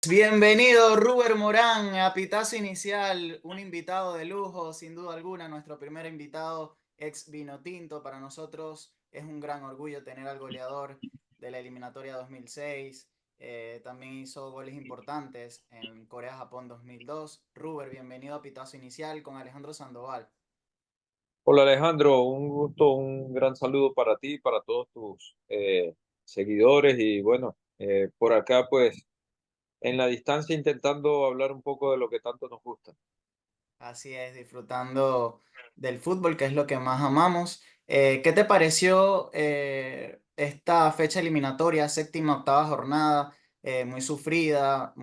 Bienvenido, Ruber Morán, a Pitazo Inicial, un invitado de lujo, sin duda alguna, nuestro primer invitado, ex Vinotinto. Para nosotros es un gran orgullo tener al goleador de la eliminatoria 2006. También hizo goles importantes en Corea-Japón 2002. Ruber, bienvenido a Pitazo Inicial con Alejandro Sandoval. Hola Alejandro, un gusto, un gran saludo para ti, para todos tus seguidores y bueno, por acá pues en la distancia intentando hablar un poco de lo que tanto nos gusta. Así es, disfrutando del fútbol, que es lo que más amamos. ¿Qué te pareció esta fecha eliminatoria, séptima, octava jornada, muy sufrida,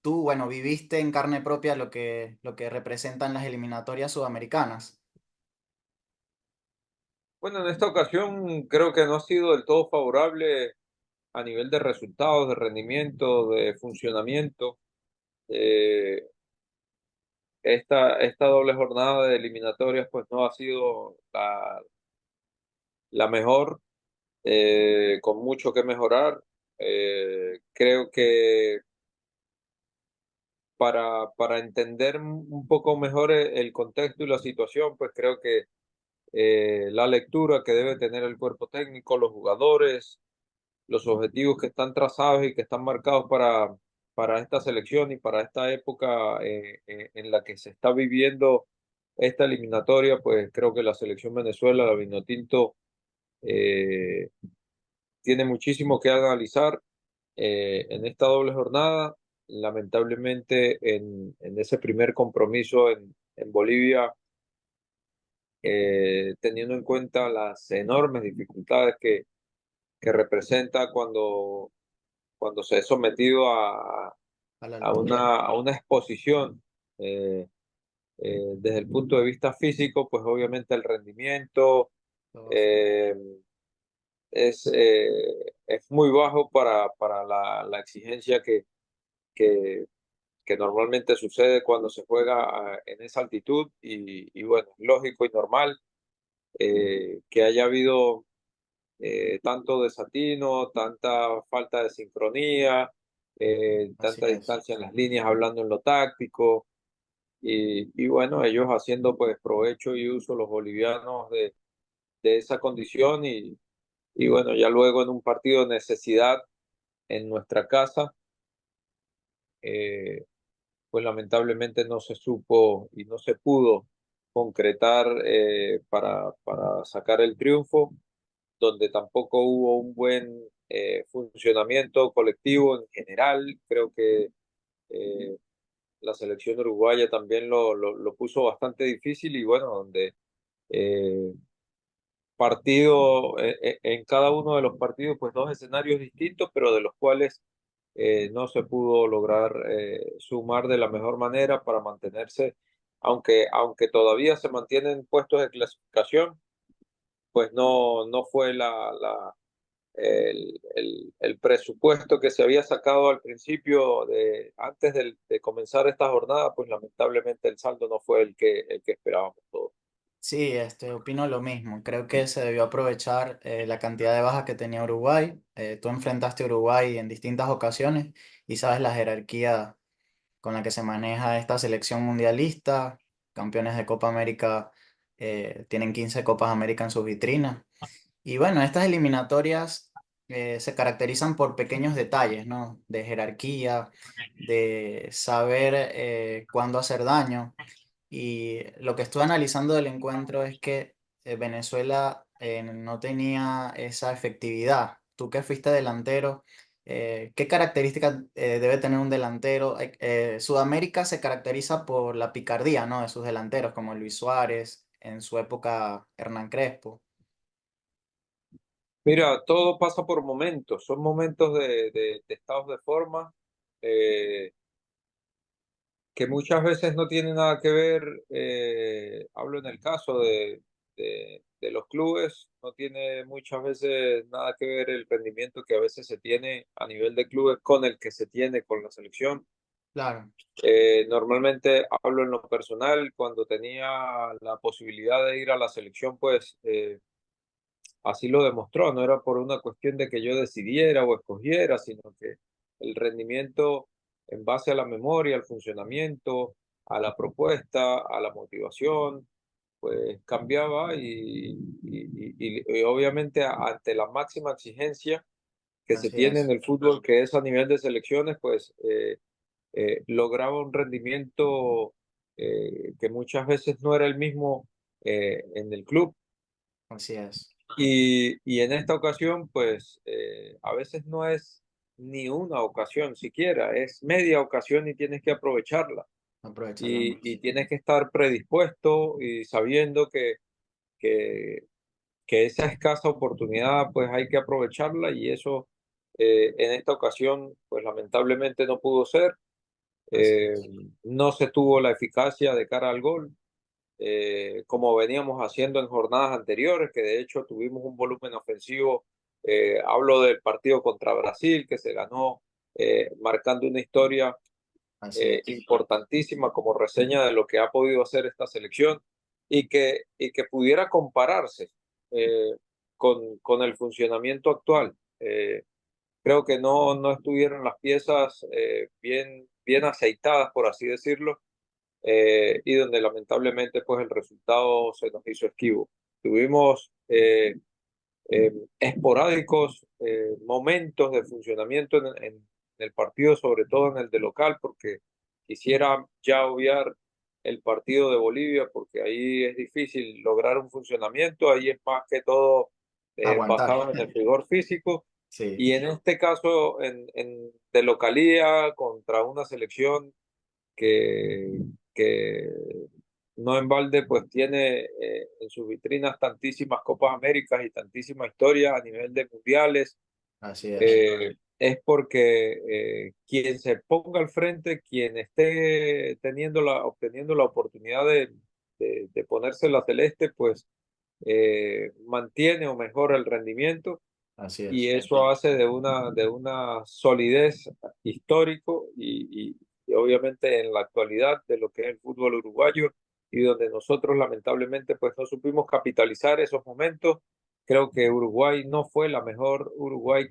tú, bueno, viviste en carne propia lo que representan las eliminatorias sudamericanas? Bueno, en esta ocasión creo que no ha sido del todo favorable a nivel de resultados, de rendimiento, de funcionamiento. Eh, esta doble jornada de eliminatorias pues no ha sido la mejor, con mucho que mejorar. Creo que para entender un poco mejor el contexto y la situación, pues creo que la lectura que debe tener el cuerpo técnico, los jugadores, los objetivos que están trazados y que están marcados para esta selección y para esta época en la que se está viviendo esta eliminatoria, pues creo que la selección Venezuela, la Vinotinto, eh, tiene muchísimo que analizar en esta doble jornada. Lamentablemente, en ese primer compromiso en Bolivia, teniendo en cuenta las enormes dificultades que representa cuando se es sometido A la a altura. a una exposición eh, desde el punto de vista físico, pues obviamente el rendimiento eh, es muy bajo para la exigencia que, que normalmente sucede cuando se juega en esa altitud y bueno, es lógico y normal que haya habido tanto desatino, tanta falta de sincronía, Así tanta es. distancia en las líneas hablando en lo táctico y bueno, ellos haciendo pues provecho y uso los bolivianos de esa condición y bueno, ya luego en un partido de necesidad en nuestra casa, eh, pues lamentablemente no se supo y no se pudo concretar para sacar el triunfo, donde tampoco hubo un buen funcionamiento colectivo en general. Creo que eh, la selección uruguaya también lo puso bastante difícil y bueno, donde eh, en cada uno de los partidos, pues dos escenarios distintos, pero de los cuales no se pudo lograr sumar de la mejor manera para mantenerse, aunque todavía se mantienen puestos de clasificación, pues no fue el presupuesto que se había sacado al principio, antes de comenzar esta jornada, pues lamentablemente el saldo no fue el que esperábamos todos. Sí, opino lo mismo. Creo que se debió aprovechar la cantidad de bajas que tenía Uruguay. Tú enfrentaste a Uruguay en distintas ocasiones y sabes la jerarquía con la que se maneja esta selección mundialista. Campeones de Copa América, tienen 15 Copas América en sus vitrinas. Y bueno, estas eliminatorias se caracterizan por pequeños detalles, ¿no? De jerarquía, de saber cuándo hacer daño. Y lo que estuve analizando del encuentro es que Venezuela no tenía esa efectividad. Tú que fuiste delantero, ¿qué características debe tener un delantero? Sudamérica se caracteriza por la picardía, ¿no? De sus delanteros, como Luis Suárez, en su época Hernán Crespo. Mira, todo pasa por momentos, son momentos de estados de forma eh, que muchas veces no tienen nada que ver, hablo en el caso de los clubes, no tiene muchas veces nada que ver el rendimiento que a veces se tiene a nivel de clubes con el que se tiene con la selección. Claro, Normalmente hablo en lo personal, cuando tenía la posibilidad de ir a la selección, pues así lo demostró, no era por una cuestión de que yo decidiera o escogiera, sino que el rendimiento en base a la memoria, al funcionamiento, a la propuesta, a la motivación, pues cambiaba y obviamente ante la máxima exigencia que se Así tiene en es, el fútbol, que es a nivel de selecciones, pues lograba un rendimiento que muchas veces no era el mismo en el club. así es. Y en esta ocasión, pues a veces no es ni una ocasión siquiera, es media ocasión y tienes que aprovecharla. Aprovecharla Y más. tienes que estar predispuesto y sabiendo que, que esa escasa oportunidad, pues hay que aprovecharla y eso en esta ocasión, pues lamentablemente no pudo ser. Así Eh, es. no se tuvo la eficacia de cara al gol, como veníamos haciendo en jornadas anteriores, que de hecho tuvimos un volumen ofensivo. Hablo del partido contra Brasil, que se ganó marcando una historia Así es. importantísima como reseña de lo que ha podido hacer esta selección y que pudiera compararse eh, con el funcionamiento actual. Creo que no estuvieron las piezas bien aceitadas, por así decirlo, y donde lamentablemente pues el resultado se nos hizo esquivo. Tuvimos esporádicos momentos de funcionamiento en el partido, sobre todo en el de local, porque quisiera ya obviar el partido de Bolivia, porque ahí es difícil lograr un funcionamiento, ahí es más que todo Aguantar. basado en el rigor físico, Sí, y en este caso de localía contra una selección que, que no en balde pues tiene en sus vitrinas tantísimas Copas Américas y tantísima historia a nivel de mundiales, así es. es porque quien se ponga al frente, quien esté obteniendo la oportunidad de ponerse la celeste, pues mantiene o mejora el rendimiento Así y es. eso hace de una solidez histórico y obviamente en la actualidad de lo que es el fútbol uruguayo y donde nosotros lamentablemente pues no supimos capitalizar esos momentos. Creo que Uruguay no fue la mejor Uruguay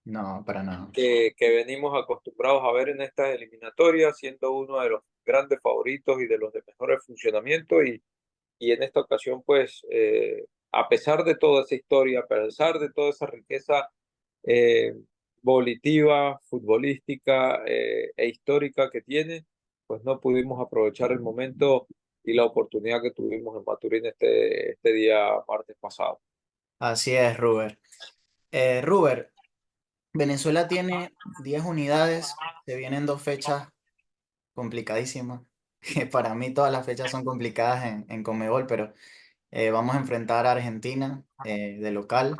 No, para nada. que venimos acostumbrados a ver en estas eliminatorias, siendo uno de los grandes favoritos y de los de mejores funcionamiento y en esta ocasión, pues, a pesar de toda esa historia, a pesar de toda esa riqueza eh, volitiva, futbolística e histórica que tiene, pues no pudimos aprovechar el momento y la oportunidad que tuvimos en Maturín este día martes pasado. Así es, Ruber. Ruber, Venezuela tiene 10 unidades, se vienen dos fechas complicadísimas. Para mí todas las fechas son complicadas en Conmebol, pero vamos a enfrentar a Argentina de local.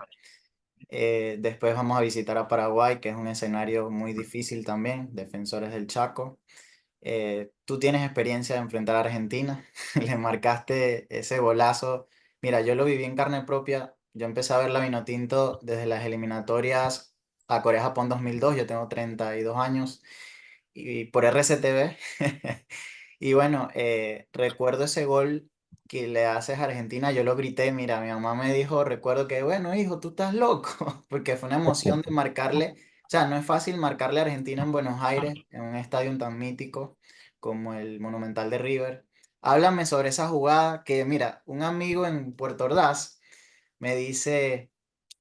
Después vamos a visitar a Paraguay, que es un escenario muy difícil también, Defensores del Chaco. Tú tienes experiencia de enfrentar a Argentina, le marcaste ese golazo. Mira, yo lo viví en carne propia. Yo empecé a ver la Vinotinto desde las eliminatorias a Corea-Japón 2002. Yo tengo 32 años y por RCTV. Y bueno, recuerdo ese gol que le haces a Argentina, yo lo grité, mira, mi mamá me dijo, recuerdo que, bueno, hijo, tú estás loco, porque fue una emoción de marcarle, o sea, no es fácil marcarle a Argentina en Buenos Aires, en un estadio tan mítico como el Monumental de River. Háblame sobre esa jugada que, mira, un amigo en Puerto Ordaz me dice,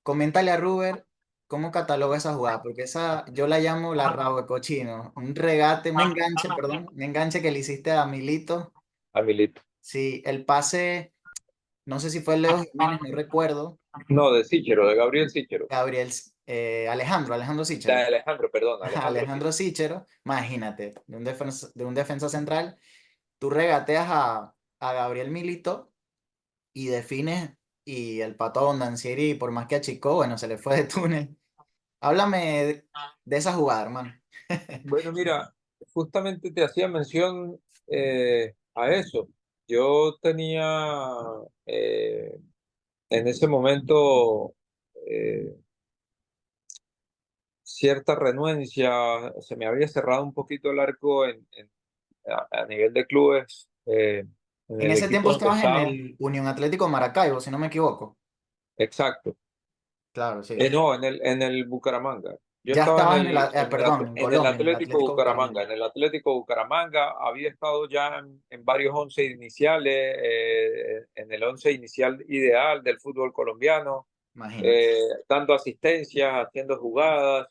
coméntale a Ruber cómo cataloga esa jugada, porque esa yo la llamo la rabo de cochino, un regate, un enganche, perdón, un enganche que le hiciste a Milito. A Milito. Sí, el pase, no sé si fue Leo Jiménez, no recuerdo. No, de Sichero, de Gabriel Sichero. Gabriel, Alejandro De Sichero. Alejandro, perdón, Alejandro Alejandro Sichero. Sichero, imagínate, de un defensa central, tú regateas a Gabriel Milito y defines, y el Pato Abondancieri, por más que achicó, bueno, se le fue de túnel. Háblame de esa jugada, hermano. Bueno, mira, justamente te hacía mención a eso. Yo tenía eh, en ese momento eh, cierta renuencia, se me había cerrado un poquito el arco a nivel de clubes en En el ese tiempo equipo donde estabas en estaba. el Unión Atlético Maracaibo, si no me equivoco. Exacto. Claro, sí. No, en el Bucaramanga. Yo Ya estaba estabas en el, perdón, en en el Colombia, en el Atlético Atlético Bucaramanga. Bucaramanga. En el Atlético Bucaramanga había estado ya en varios once iniciales, en el once inicial ideal del fútbol colombiano, Imagínate. dando asistencias, haciendo jugadas,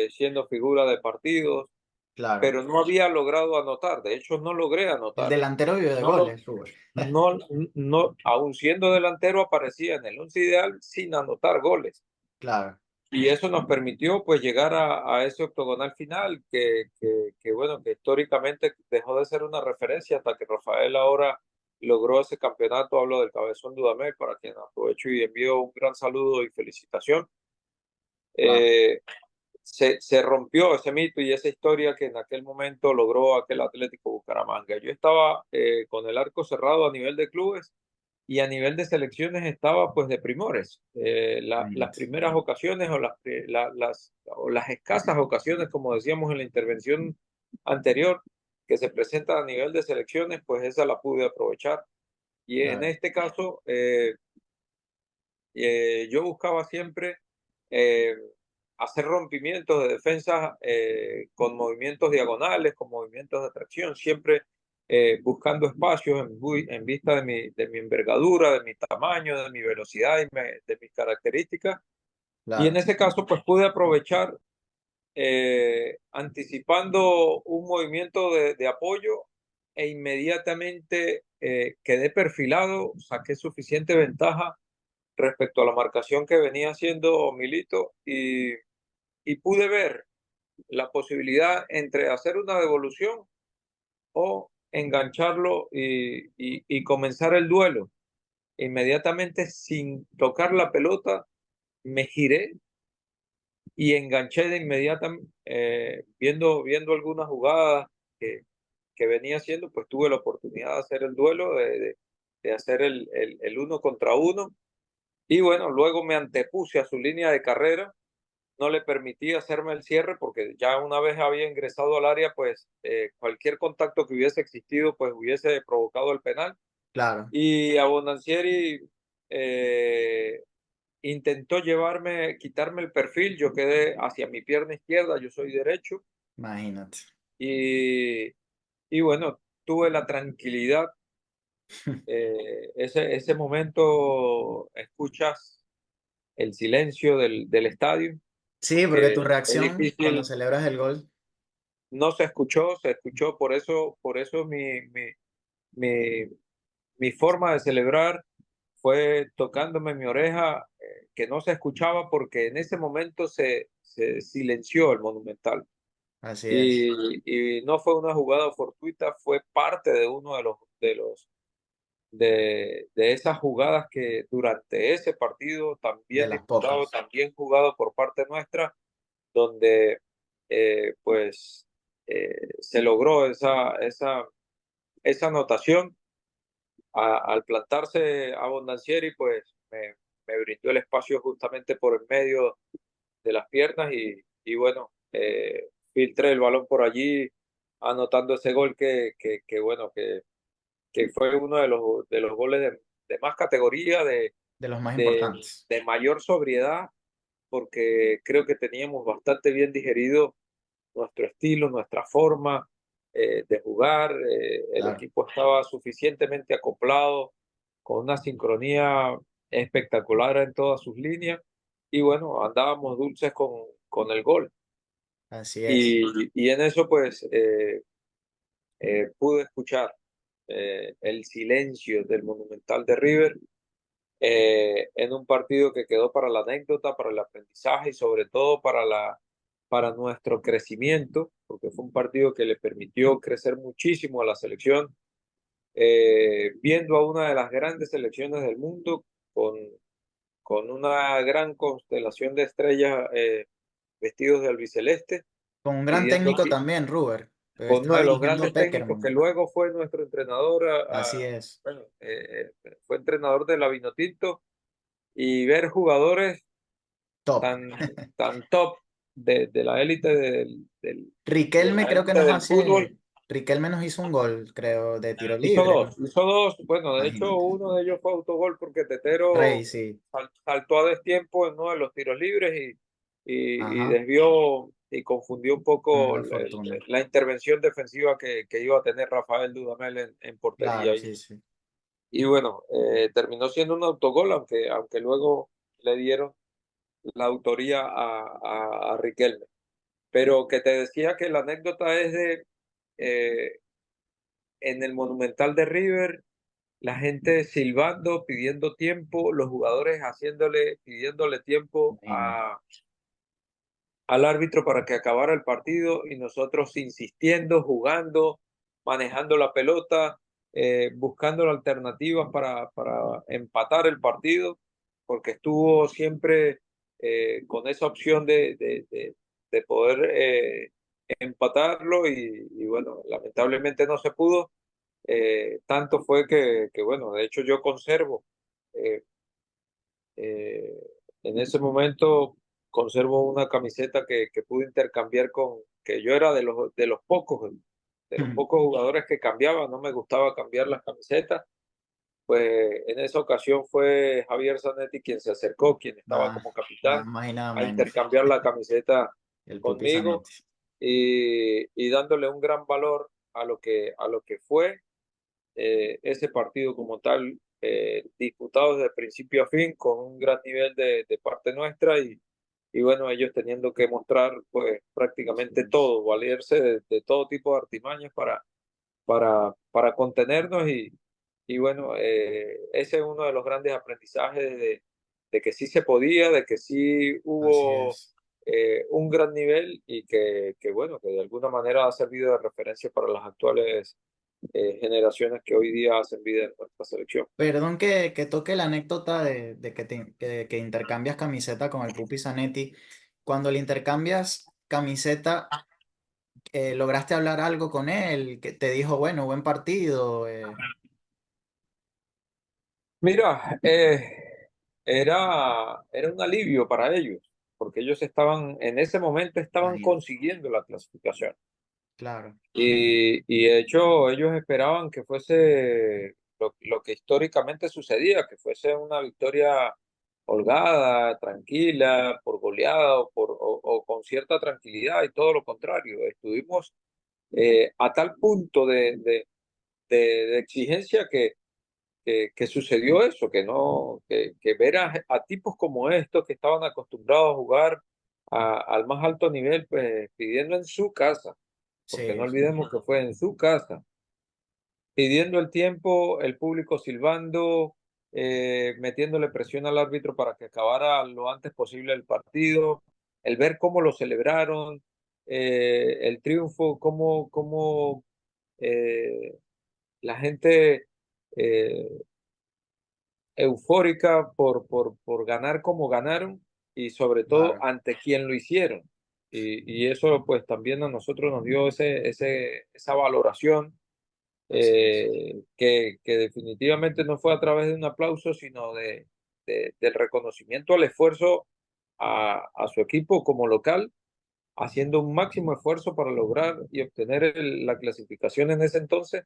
siendo figura de partidos, Claro. pero no había logrado anotar. De hecho, no logré El anotar. delantero vive de No lo, goles, Rubén. no, no, aun siendo delantero, aparecía en el once ideal sin anotar goles. Claro, Y eso nos permitió pues llegar a ese octogonal final que, bueno, que históricamente dejó de ser una referencia hasta que Rafael ahora logró ese campeonato. Hablo del Cabezón Dudamel, para quien aprovecho y envío un gran saludo y felicitación. wow. Eh, se rompió ese mito y esa historia que en aquel momento logró aquel Atlético Bucaramanga. Yo estaba con el arco cerrado a nivel de clubes y a nivel de selecciones estaba pues de primores. Las Imagínate. primeras ocasiones o las escasas ocasiones, como decíamos en la intervención anterior, que se presentan a nivel de selecciones, pues esa la pude aprovechar. Y en Claro, este caso, yo buscaba siempre eh, hacer rompimientos de defensa con movimientos diagonales, con movimientos de tracción, siempre buscando espacios en vista de mi envergadura, de mi tamaño, de mi velocidad y de mis características. Y en claro. ese caso, pues pude aprovechar anticipando un movimiento de apoyo e inmediatamente quedé perfilado, saqué suficiente ventaja respecto a la marcación que venía haciendo Milito y pude ver la posibilidad entre hacer una devolución o engancharlo y comenzar el duelo. Inmediatamente, sin tocar la pelota, me giré y enganché de inmediato, viendo algunas jugadas que, que venía haciendo, pues tuve la oportunidad de hacer el duelo, de hacer el uno contra uno. Y bueno, luego me antepuse a su línea de carrera, no le permití hacerme el cierre porque ya una vez había ingresado al área, pues cualquier contacto que hubiese existido, pues hubiese provocado el penal. Claro, Y Abondancieri intentó quitarme el perfil, yo quedé hacia mi pierna izquierda, yo soy derecho, imagínate. y, y bueno, tuve la tranquilidad, ese momento escuchas el silencio del estadio, Sí, porque tu que es reacción cuando difícil, celebras el gol, no se escuchó, por eso mi, mi forma de celebrar fue tocándome mi oreja, que no se escuchaba porque en ese momento se silenció el Monumental. así es, Y no fue una jugada fortuita, fue parte de uno de esas jugadas que durante ese partido de también las disputado, pocas, también jugado por parte nuestra, donde pues se logró esa anotación. Al plantarse Abondancieri, pues me brindó el espacio justamente por el medio de las piernas y bueno, filtré el balón por allí, anotando ese gol bueno, que fue uno de los goles de más categoría, de los más de, importantes. de mayor sobriedad, porque creo que teníamos bastante bien digerido nuestro estilo, nuestra forma de jugar. El Claro, equipo estaba suficientemente acoplado, con una sincronía espectacular en todas sus líneas. Y bueno, andábamos dulces con el gol. así es. Y en eso, pues, pude escuchar el silencio del Monumental de River en un partido que quedó para la anécdota, para el aprendizaje y sobre todo para nuestro crecimiento, porque fue un partido que le permitió crecer muchísimo a la selección, viendo a una de las grandes selecciones del mundo con una gran constelación de estrellas vestidos de albiceleste, Con un gran pidiendo técnico aquí, también, Ruber. con uno Estaba de los dirigiendo grandes técnicos que Peckerman. luego fue nuestro entrenador, Así es. bueno, fue entrenador de la Vinotinto, y ver jugadores Top. tan, tan top de la élite de Riquelme la creo que élite nos del fútbol. hace. Riquelme nos hizo un gol, creo, de tiro libre. Hizo dos, bueno, de hecho Imagínate. uno de ellos fue autogol porque Rey, Tetero sí. saltó a destiempo en uno de los tiros libres y Ajá, desvió y confundió un poco mala fortuna. la intervención defensiva que iba a tener Rafael Dudamel en portería. Claro, sí, sí. Y bueno, terminó siendo un autogol, aunque luego le dieron la autoría a Riquelme. Pero que te decía que la anécdota es eh, en el Monumental de River, la gente silbando, pidiendo tiempo, los jugadores pidiéndole tiempo Imagínate. al árbitro para que acabara el partido y nosotros insistiendo, jugando, manejando la pelota, buscando alternativas para empatar el partido, porque estuvo siempre con esa opción de poder empatarlo y bueno, lamentablemente no se pudo. Tanto fue bueno, de hecho yo conservo eh, eh, en ese momento conservo una camiseta que pude intercambiar que yo era de los pocos jugadores que cambiaba, no me gustaba cambiar las camisetas. Pues en esa ocasión fue Javier Zanetti quien se acercó, quien estaba Nada, como nada capitán, más y nada a menos. intercambiar la camiseta El Pupi conmigo Zanetti. y dándole un gran valor a lo que fue ese partido como tal, disputado desde principio a fin, con un gran nivel de parte nuestra y bueno, ellos teniendo que mostrar pues prácticamente todo, valerse de todo tipo de artimañas para contenernos y bueno, ese es uno de los grandes aprendizajes de que sí se podía, de que sí Así hubo es. un gran nivel y que bueno, que de alguna manera ha servido de referencia para las actuales generaciones que hoy día hacen vida en nuestra selección. Perdón que toque la anécdota de que intercambias camiseta con el Pupi Zanetti. Cuando le intercambias camiseta, ¿lograste hablar algo con él? Que te dijo, bueno, buen partido. Mira, era un alivio para ellos, porque ellos en ese momento estaban Imagínate. consiguiendo la clasificación. Claro, Y de hecho ellos esperaban que fuese lo que históricamente sucedía, que fuese una victoria holgada, tranquila, por goleada o con cierta tranquilidad y todo lo contrario. Estuvimos a tal punto de exigencia que sucedió eso, que no, que ver a tipos como estos que estaban acostumbrados a jugar al más alto nivel, pues pidiendo en su casa, porque no sí, sí. olvidemos que fue en su casa, pidiendo el tiempo, el público silbando, metiéndole presión al árbitro para que acabara lo antes posible el partido, el ver cómo lo celebraron, el triunfo, cómo la gente eh, eufórica por ganar como ganaron y sobre todo Claro, ante quien lo hicieron. Y eso pues también a nosotros nos dio esa valoración así es. que definitivamente no fue a través de un aplauso, sino del reconocimiento al esfuerzo a su equipo como local, haciendo un máximo esfuerzo para lograr y obtener la clasificación en ese entonces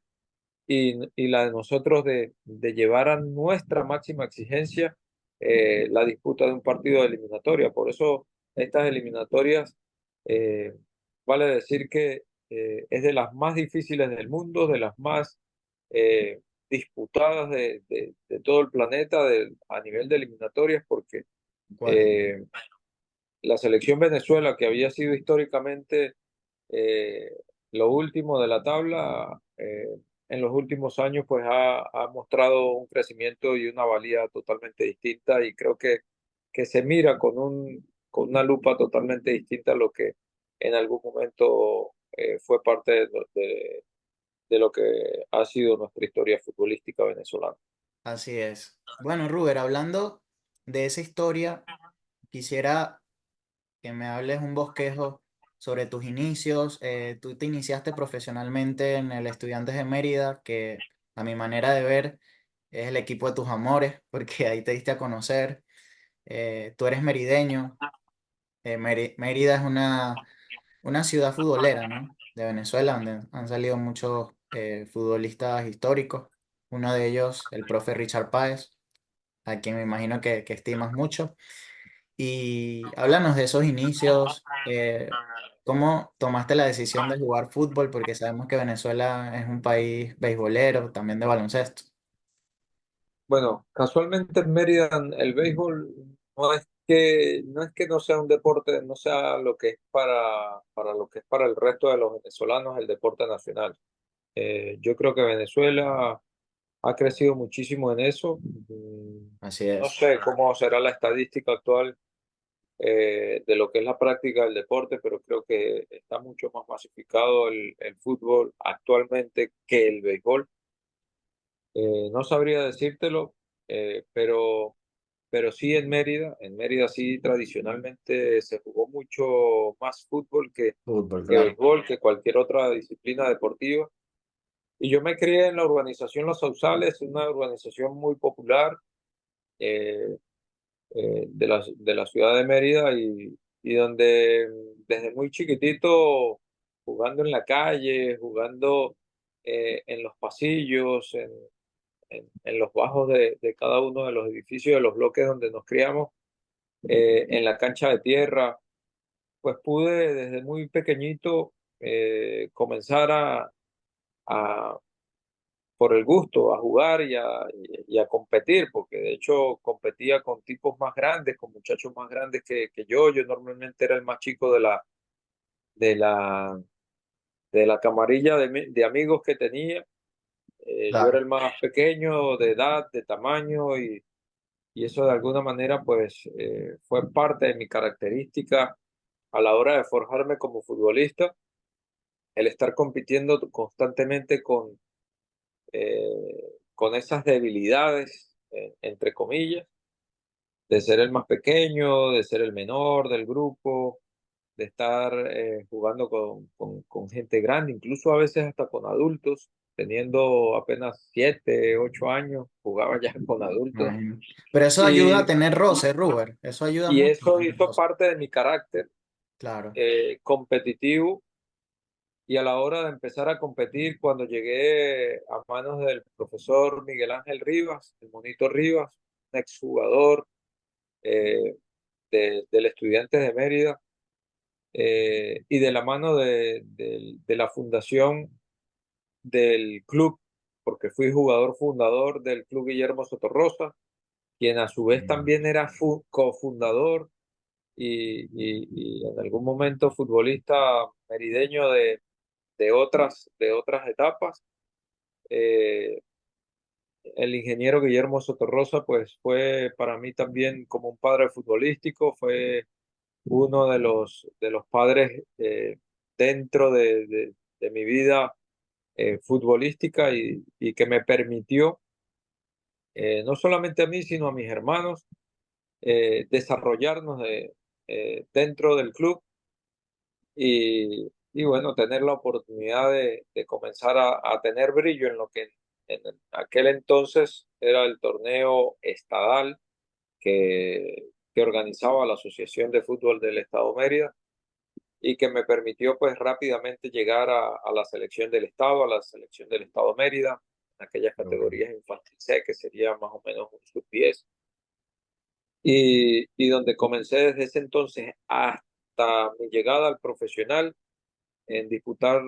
y la de nosotros de llevar a nuestra máxima exigencia la disputa de un partido de eliminatoria. Por eso estas eliminatorias, eh, vale decir que es de las más difíciles del mundo, de las más disputadas de todo el planeta a nivel de eliminatorias, porque Concuerdo. eh, la selección Venezuela, que había sido históricamente eh, lo último de la tabla, en los últimos años pues ha mostrado un crecimiento y una valía totalmente distinta y creo que se mira con una lupa totalmente distinta a lo que en algún momento fue parte de lo que ha sido nuestra historia futbolística venezolana. Así es. Bueno, Ruber, hablando de esa historia, quisiera que me hables un bosquejo sobre tus inicios. Tú te iniciaste profesionalmente en el Estudiantes de Mérida, que a mi manera de ver es el equipo de tus amores, porque ahí te diste a conocer. Tú eres merideño. Mérida es una ciudad futbolera, ¿no? De Venezuela, donde han salido muchos futbolistas históricos. Uno de ellos, el profe Richard Páez, a quien me imagino que estimas mucho. Y háblanos de esos inicios, ¿cómo tomaste la decisión de jugar fútbol? Porque sabemos que Venezuela es un país beisbolero, también de baloncesto. Bueno, casualmente en Mérida el béisbol no es que no sea un deporte, no sea lo que es para lo que es para el resto de los venezolanos el deporte nacional. Yo creo que Venezuela ha crecido muchísimo en eso. Así No es, sé cómo será la estadística actual de lo que es la práctica del deporte, pero creo que está mucho más masificado el fútbol actualmente que el béisbol. No sabría decírtelo, pero sí en Mérida sí tradicionalmente se jugó mucho más fútbol fútbol, que claro. béisbol, que cualquier otra disciplina deportiva. Y yo me crié en la urbanización Los Sausales, una urbanización muy popular eh, de la ciudad de Mérida y donde desde muy chiquitito, jugando en la calle, jugando en los pasillos, en los bajos de cada uno de los edificios, de los bloques donde nos criamos, en la cancha de tierra, pues pude desde muy pequeñito comenzar a, por el gusto, a jugar y a competir, porque de hecho competía con tipos más grandes, con muchachos más grandes que yo. Yo normalmente era el más chico de la, de la camarilla de amigos que tenía. Yo era Claro. el más pequeño de edad, de tamaño y eso de alguna manera pues fue parte de mi característica a la hora de forjarme como futbolista, el estar compitiendo constantemente con esas debilidades, entre comillas, de ser el más pequeño, de ser el menor del grupo, de estar jugando con gente grande, incluso a veces hasta con adultos, teniendo apenas 7, 8 años, jugaba ya con Me adultos. imagino. Pero eso ayuda Y, a tener roce, Ruber. Eso ayuda y mucho a eso tener hizo roce. parte de mi carácter Claro. competitivo y a la hora de empezar a competir, cuando llegué a manos del profesor Miguel Ángel Rivas, el Monito Rivas, un exjugador eh, del Estudiantes de Mérida, y de la mano de la fundación del club, porque fui jugador fundador del Club Guillermo Sotorrosa, quien a su vez Mm. también era cofundador y en algún momento futbolista merideño de otras etapas. Eh, el ingeniero Guillermo Sotorrosa, pues fue para mí también como un padre futbolístico, fue uno de los padres dentro de mi vida futbolística y que me permitió, no solamente a mí, sino a mis hermanos, desarrollarnos dentro del club y bueno, tener la oportunidad de comenzar a tener brillo en lo que en aquel entonces era el torneo estadal que organizaba la Asociación de Fútbol del Estado Mérida y que me permitió pues rápidamente llegar a la selección del Estado, a la selección del Estado Mérida, en aquellas Qué bueno. categorías infantil C, que sería más o menos un sub-10, y donde comencé desde ese entonces hasta mi llegada al profesional en disputar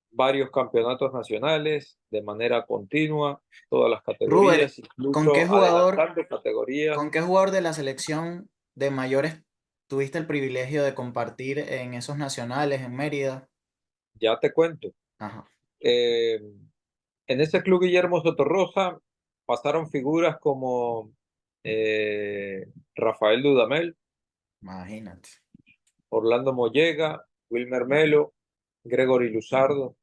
varios campeonatos nacionales de manera continua, todas las Ruber, categorías, ¿con qué incluso jugador, adelantando categorías. con qué jugador de la selección de mayores tuviste el privilegio de compartir en esos nacionales en Mérida? Ya te cuento. Ajá, Eh, en ese club Guillermo Sotorrosa pasaron figuras como Rafael Dudamel, imagínate. Orlando Mollega, Wilmer Melo, Gregory Luzardo,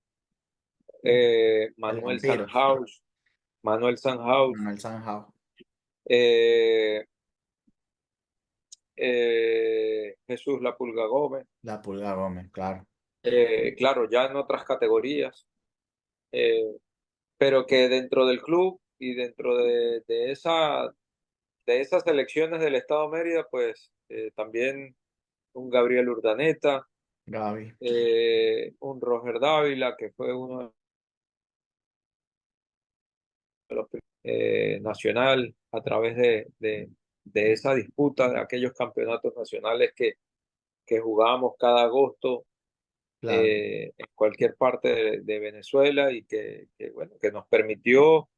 El Manuel vampiro, Sanhaus, Manuel Sanhaus, Manuel Sanjao, eh, Jesús La Pulga Gómez, la Pulga Gómez, claro. claro, ya en otras categorías, eh, pero que dentro del club y dentro de esas selecciones del Estado Mérida, pues también un Gabriel Urdaneta, Gaby, un Roger Dávila, que fue uno de los nacional a través de esa disputa de aquellos campeonatos nacionales que jugábamos cada agosto Claro, en cualquier parte de Venezuela y bueno, que nos permitió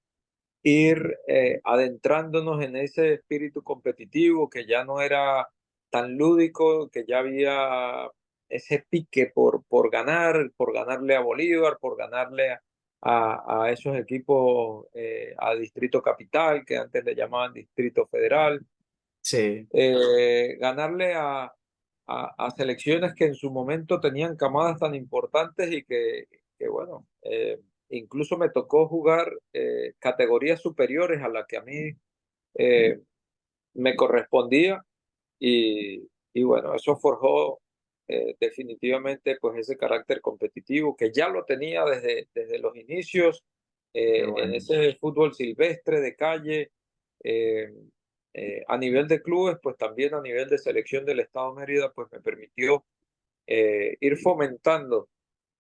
ir adentrándonos en ese espíritu competitivo que ya no era tan lúdico, que ya había ese pique por ganarle a Bolívar, por ganarle a esos equipos, a Distrito Capital, que antes le llamaban Distrito Federal, sí, ganarle a selecciones que en su momento tenían camadas tan importantes y que bueno, incluso me tocó jugar categorías superiores a las que a mí eh, me correspondía y bueno, eso forjó definitivamente pues ese carácter competitivo que ya lo tenía desde los inicios qué en bueno. ese fútbol silvestre de calle, eh, a nivel de clubes, pues también a nivel de selección del Estado de Mérida, pues me permitió ir fomentando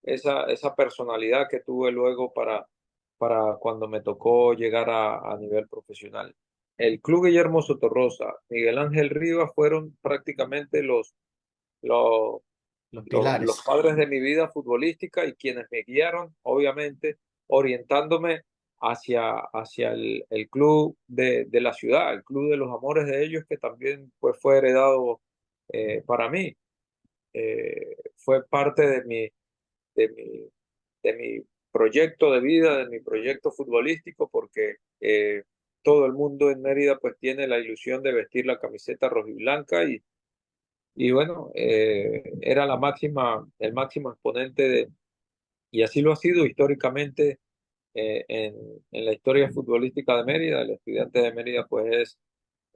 esa personalidad que tuve luego para cuando me tocó llegar a nivel profesional. El Club Guillermo Sotorrosa, Miguel Ángel Rivas fueron prácticamente los, Los los pilares. padres de mi vida futbolística y quienes me guiaron, obviamente, orientándome hacia el club de la ciudad, el club de los amores de ellos, que también pues, fue heredado para mí. Fue parte de mi, de mi proyecto de vida, de mi proyecto futbolístico, porque todo el mundo en Mérida pues tiene la ilusión de vestir la camiseta rojiblanca y bueno, era el máximo exponente y así lo ha sido históricamente en la historia futbolística de Mérida. El Estudiante de Mérida pues es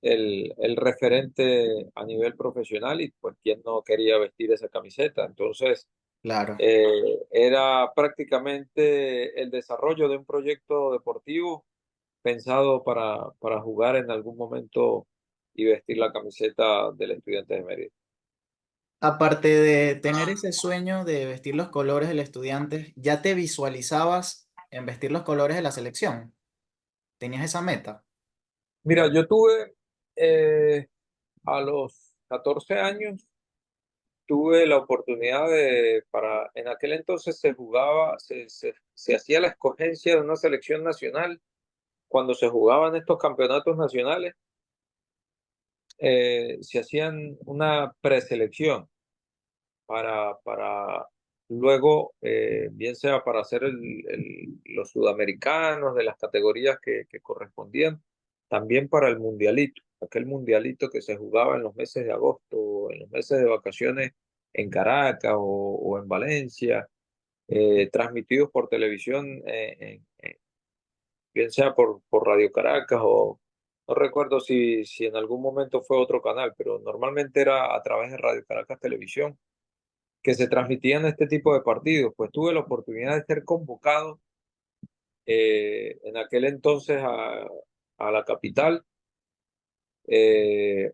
el referente a nivel profesional y pues quién no quería vestir esa camiseta. Entonces, Claro. era prácticamente el desarrollo de un proyecto deportivo pensado para jugar en algún momento y vestir la camiseta del Estudiante de Mérida. Aparte de tener ese sueño de vestir los colores del estudiante, ¿ya te visualizabas en vestir los colores de la selección? ¿Tenías esa meta? Mira, yo tuve a los 14 años, tuve la oportunidad en aquel entonces se jugaba, se hacía la escogencia de una selección nacional cuando se jugaban estos campeonatos nacionales, se hacían una preselección para luego, bien sea para hacer los sudamericanos de las categorías que correspondían, también para el mundialito, aquel mundialito que se jugaba en los meses de agosto, en los meses de vacaciones en Caracas o en Valencia, transmitidos por televisión, bien sea por Radio Caracas o no recuerdo si en algún momento fue otro canal, pero normalmente era a través de Radio Caracas Televisión que se transmitían este tipo de partidos. Pues tuve la oportunidad de ser convocado en aquel entonces a la capital, eh,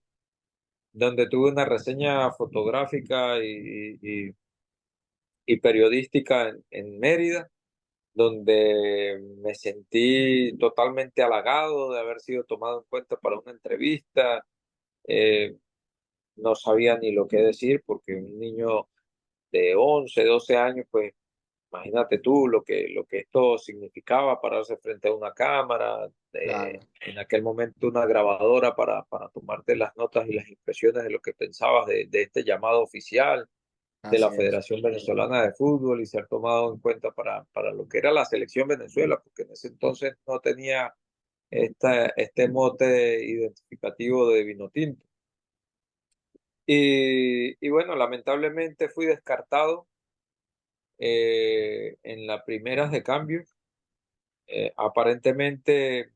donde tuve una reseña fotográfica y periodística en Mérida, donde me sentí totalmente halagado de haber sido tomado en cuenta para una entrevista. Eh, no sabía ni lo que decir porque un niño de 11 12 años, pues imagínate tú lo que esto significaba pararse frente a una cámara, Claro, en aquel momento una grabadora para tomarte las notas y las impresiones de lo que pensabas de este llamado oficial de así la es. Federación Venezolana de Fútbol y ser tomado en cuenta para lo que era la selección Venezuela, porque en ese entonces no tenía este mote identificativo de vino tinto. Y bueno, lamentablemente fui descartado en las primeras de cambio. Aparentemente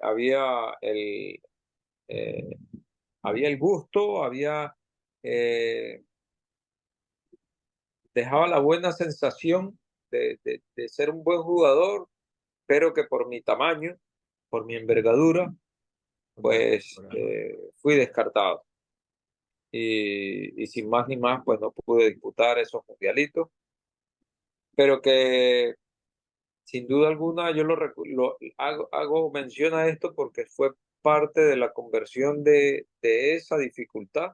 había eh, había el gusto, eh, dejaba la buena sensación de ser un buen jugador, pero que por mi tamaño, por mi envergadura, pues fui descartado. Y sin más ni más, pues no pude disputar esos mundialitos, pero que sin duda alguna yo hago mención a esto porque fue parte de la conversión de esa dificultad,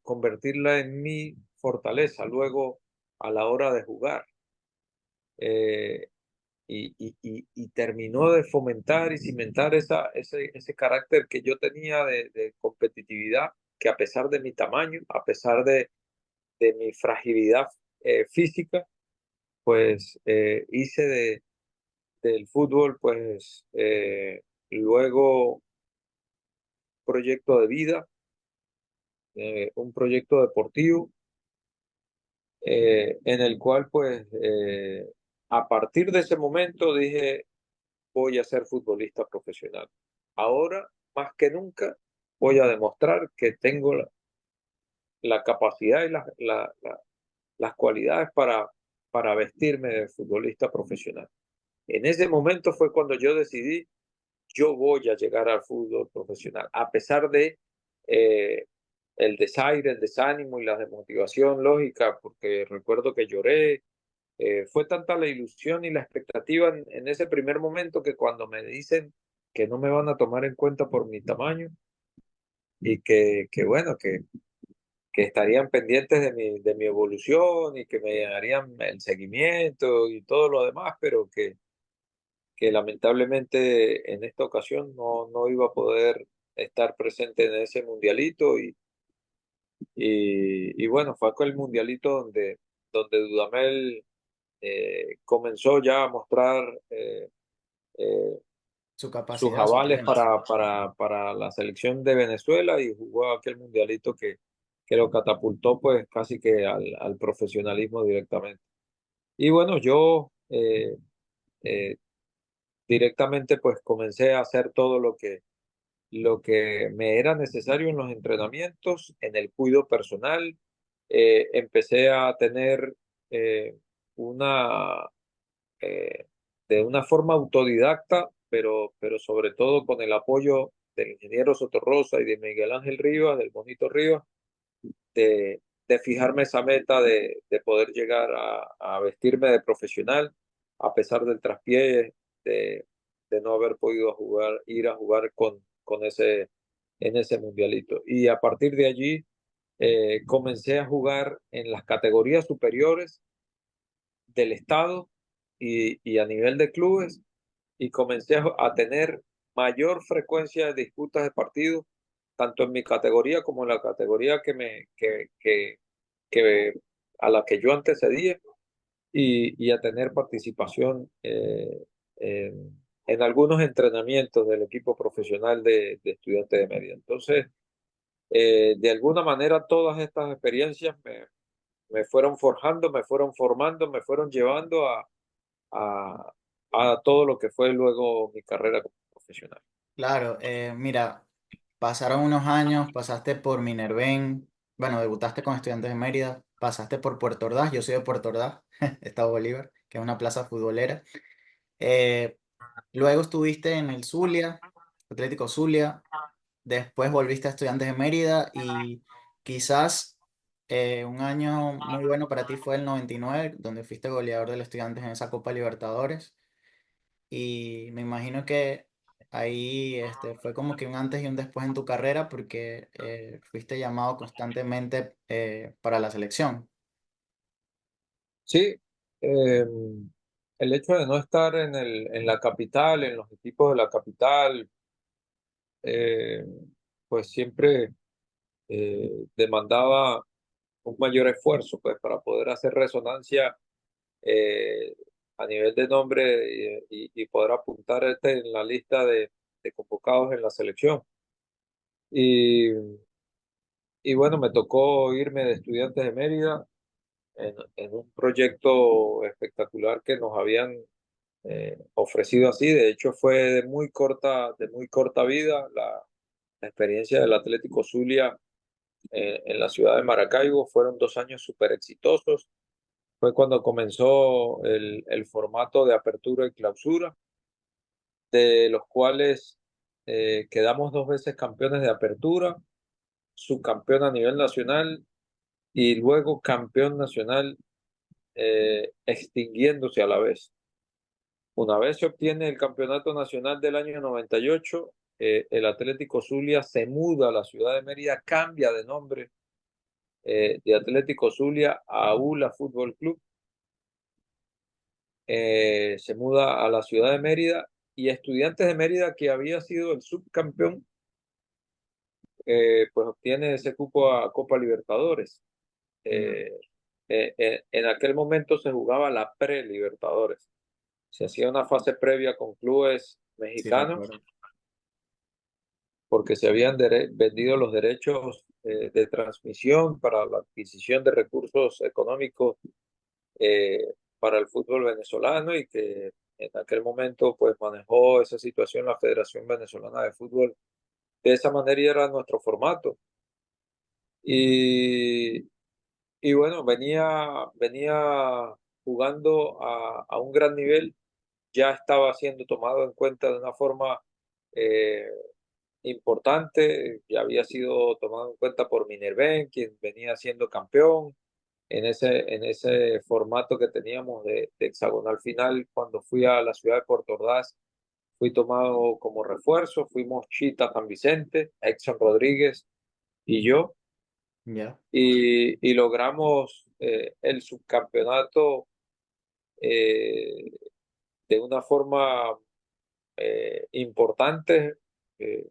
convertirla en mi fortaleza luego a la hora de jugar. Eh, y terminó de fomentar y cimentar ese carácter que yo tenía de competitividad, que a pesar de mi tamaño, a pesar de mi fragilidad física, pues hice del fútbol, pues luego proyecto de vida, un proyecto deportivo en el cual pues a partir de ese momento dije, voy a ser futbolista profesional. Ahora, más que nunca, voy a demostrar que tengo la capacidad y las cualidades para vestirme de futbolista profesional. En ese momento fue cuando yo decidí, yo voy a llegar al fútbol profesional, a pesar de eh, el desaire, el desánimo y la desmotivación lógica, porque recuerdo que lloré. Fue tanta la ilusión y la expectativa en ese primer momento que cuando me dicen que no me van a tomar en cuenta por mi tamaño y que bueno, que estarían pendientes de mi evolución y que me harían el seguimiento y todo lo demás, pero que lamentablemente en esta ocasión no iba a poder estar presente en ese mundialito y bueno, fue aquel mundialito donde Dudamel comenzó ya a mostrar eh, Su sus capacidad, su avales talento. para la selección de Venezuela y jugó aquel mundialito que lo catapultó pues casi que al profesionalismo directamente. Y bueno, yo eh, directamente pues comencé a hacer todo lo que me era necesario en los entrenamientos, en el cuidado personal. Empecé a tener eh, una eh, de una forma autodidacta, pero sobre todo con el apoyo del ingeniero Sotorrosa y de Miguel Ángel Rivas, del Bonito Rivas, de fijarme esa meta de poder llegar a vestirme de profesional, a pesar del traspié, de, de no haber podido jugar, ir a jugar con en ese mundialito. Y a partir de allí comencé a jugar en las categorías superiores del Estado y a nivel de clubes y comencé a tener mayor frecuencia de disputas de partidos, tanto en mi categoría como en la categoría que a la que yo antecedía y a tener participación en algunos entrenamientos del equipo profesional de Estudiantes de Mérida. Entonces, de alguna manera, todas estas experiencias me fueron forjando, me fueron formando, me fueron llevando a, a todo lo que fue luego mi carrera como profesional. Claro, mira, pasaron unos años, pasaste por Minerven, bueno, debutaste con Estudiantes de Mérida, pasaste por Puerto Ordaz, yo soy de Puerto Ordaz, Estado Bolívar, que es una plaza futbolera. Eh, Luego estuviste en el Zulia, Atlético Zulia, después volviste a Estudiantes de Mérida y quizás un año muy bueno para ti fue el 99, donde fuiste goleador del Estudiantes en esa Copa Libertadores. Y me imagino que ahí fue como que un antes y un después en tu carrera porque fuiste llamado constantemente para la selección. Sí, eh, el hecho de no estar en la capital, en los equipos de la capital, eh, pues siempre demandaba un mayor esfuerzo pues, para poder hacer resonancia eh, a nivel de nombre y poder apuntar en la lista de convocados en la selección. Y, y bueno, me tocó irme de Estudiantes de Mérida en un proyecto espectacular que nos habían ofrecido así. De hecho, fue de muy corta vida la experiencia del Atlético Zulia en la ciudad de Maracaibo. Fueron 2 años súper exitosos. Fue cuando comenzó el formato de apertura y clausura, de los cuales quedamos 2 veces campeones de apertura, subcampeón a nivel nacional y luego campeón nacional extinguiéndose a la vez. Una vez se obtiene el campeonato nacional del año 98, el Atlético Zulia se muda a la ciudad de Mérida, cambia de nombre de Atlético Zulia a ULA Fútbol Club, se muda a la ciudad de Mérida y Estudiantes de Mérida, que había sido el subcampeón, pues obtiene ese cupo a Copa Libertadores. Ya. Eh, en aquel momento se jugaba la pre-Libertadores. Se hacía una fase previa con clubes Sí, mexicanos recuerdo. porque se habían vendido los derechos de transmisión para la adquisición de recursos económicos para el fútbol venezolano y que en aquel momento pues manejó esa situación la Federación Venezolana de Fútbol. De esa manera era nuestro formato. Y, y bueno, venía jugando a un gran nivel, ya estaba siendo tomado en cuenta de una forma eh, importante, ya había sido tomado en cuenta por Minerven, quien venía siendo campeón en ese formato que teníamos de hexagonal final. Cuando fui a la ciudad de Puerto Ordaz, fui tomado como refuerzo, fuimos Chita San Vicente, Exxon Rodríguez y yo, Ya. y logramos el subcampeonato eh, de una forma importante. eh,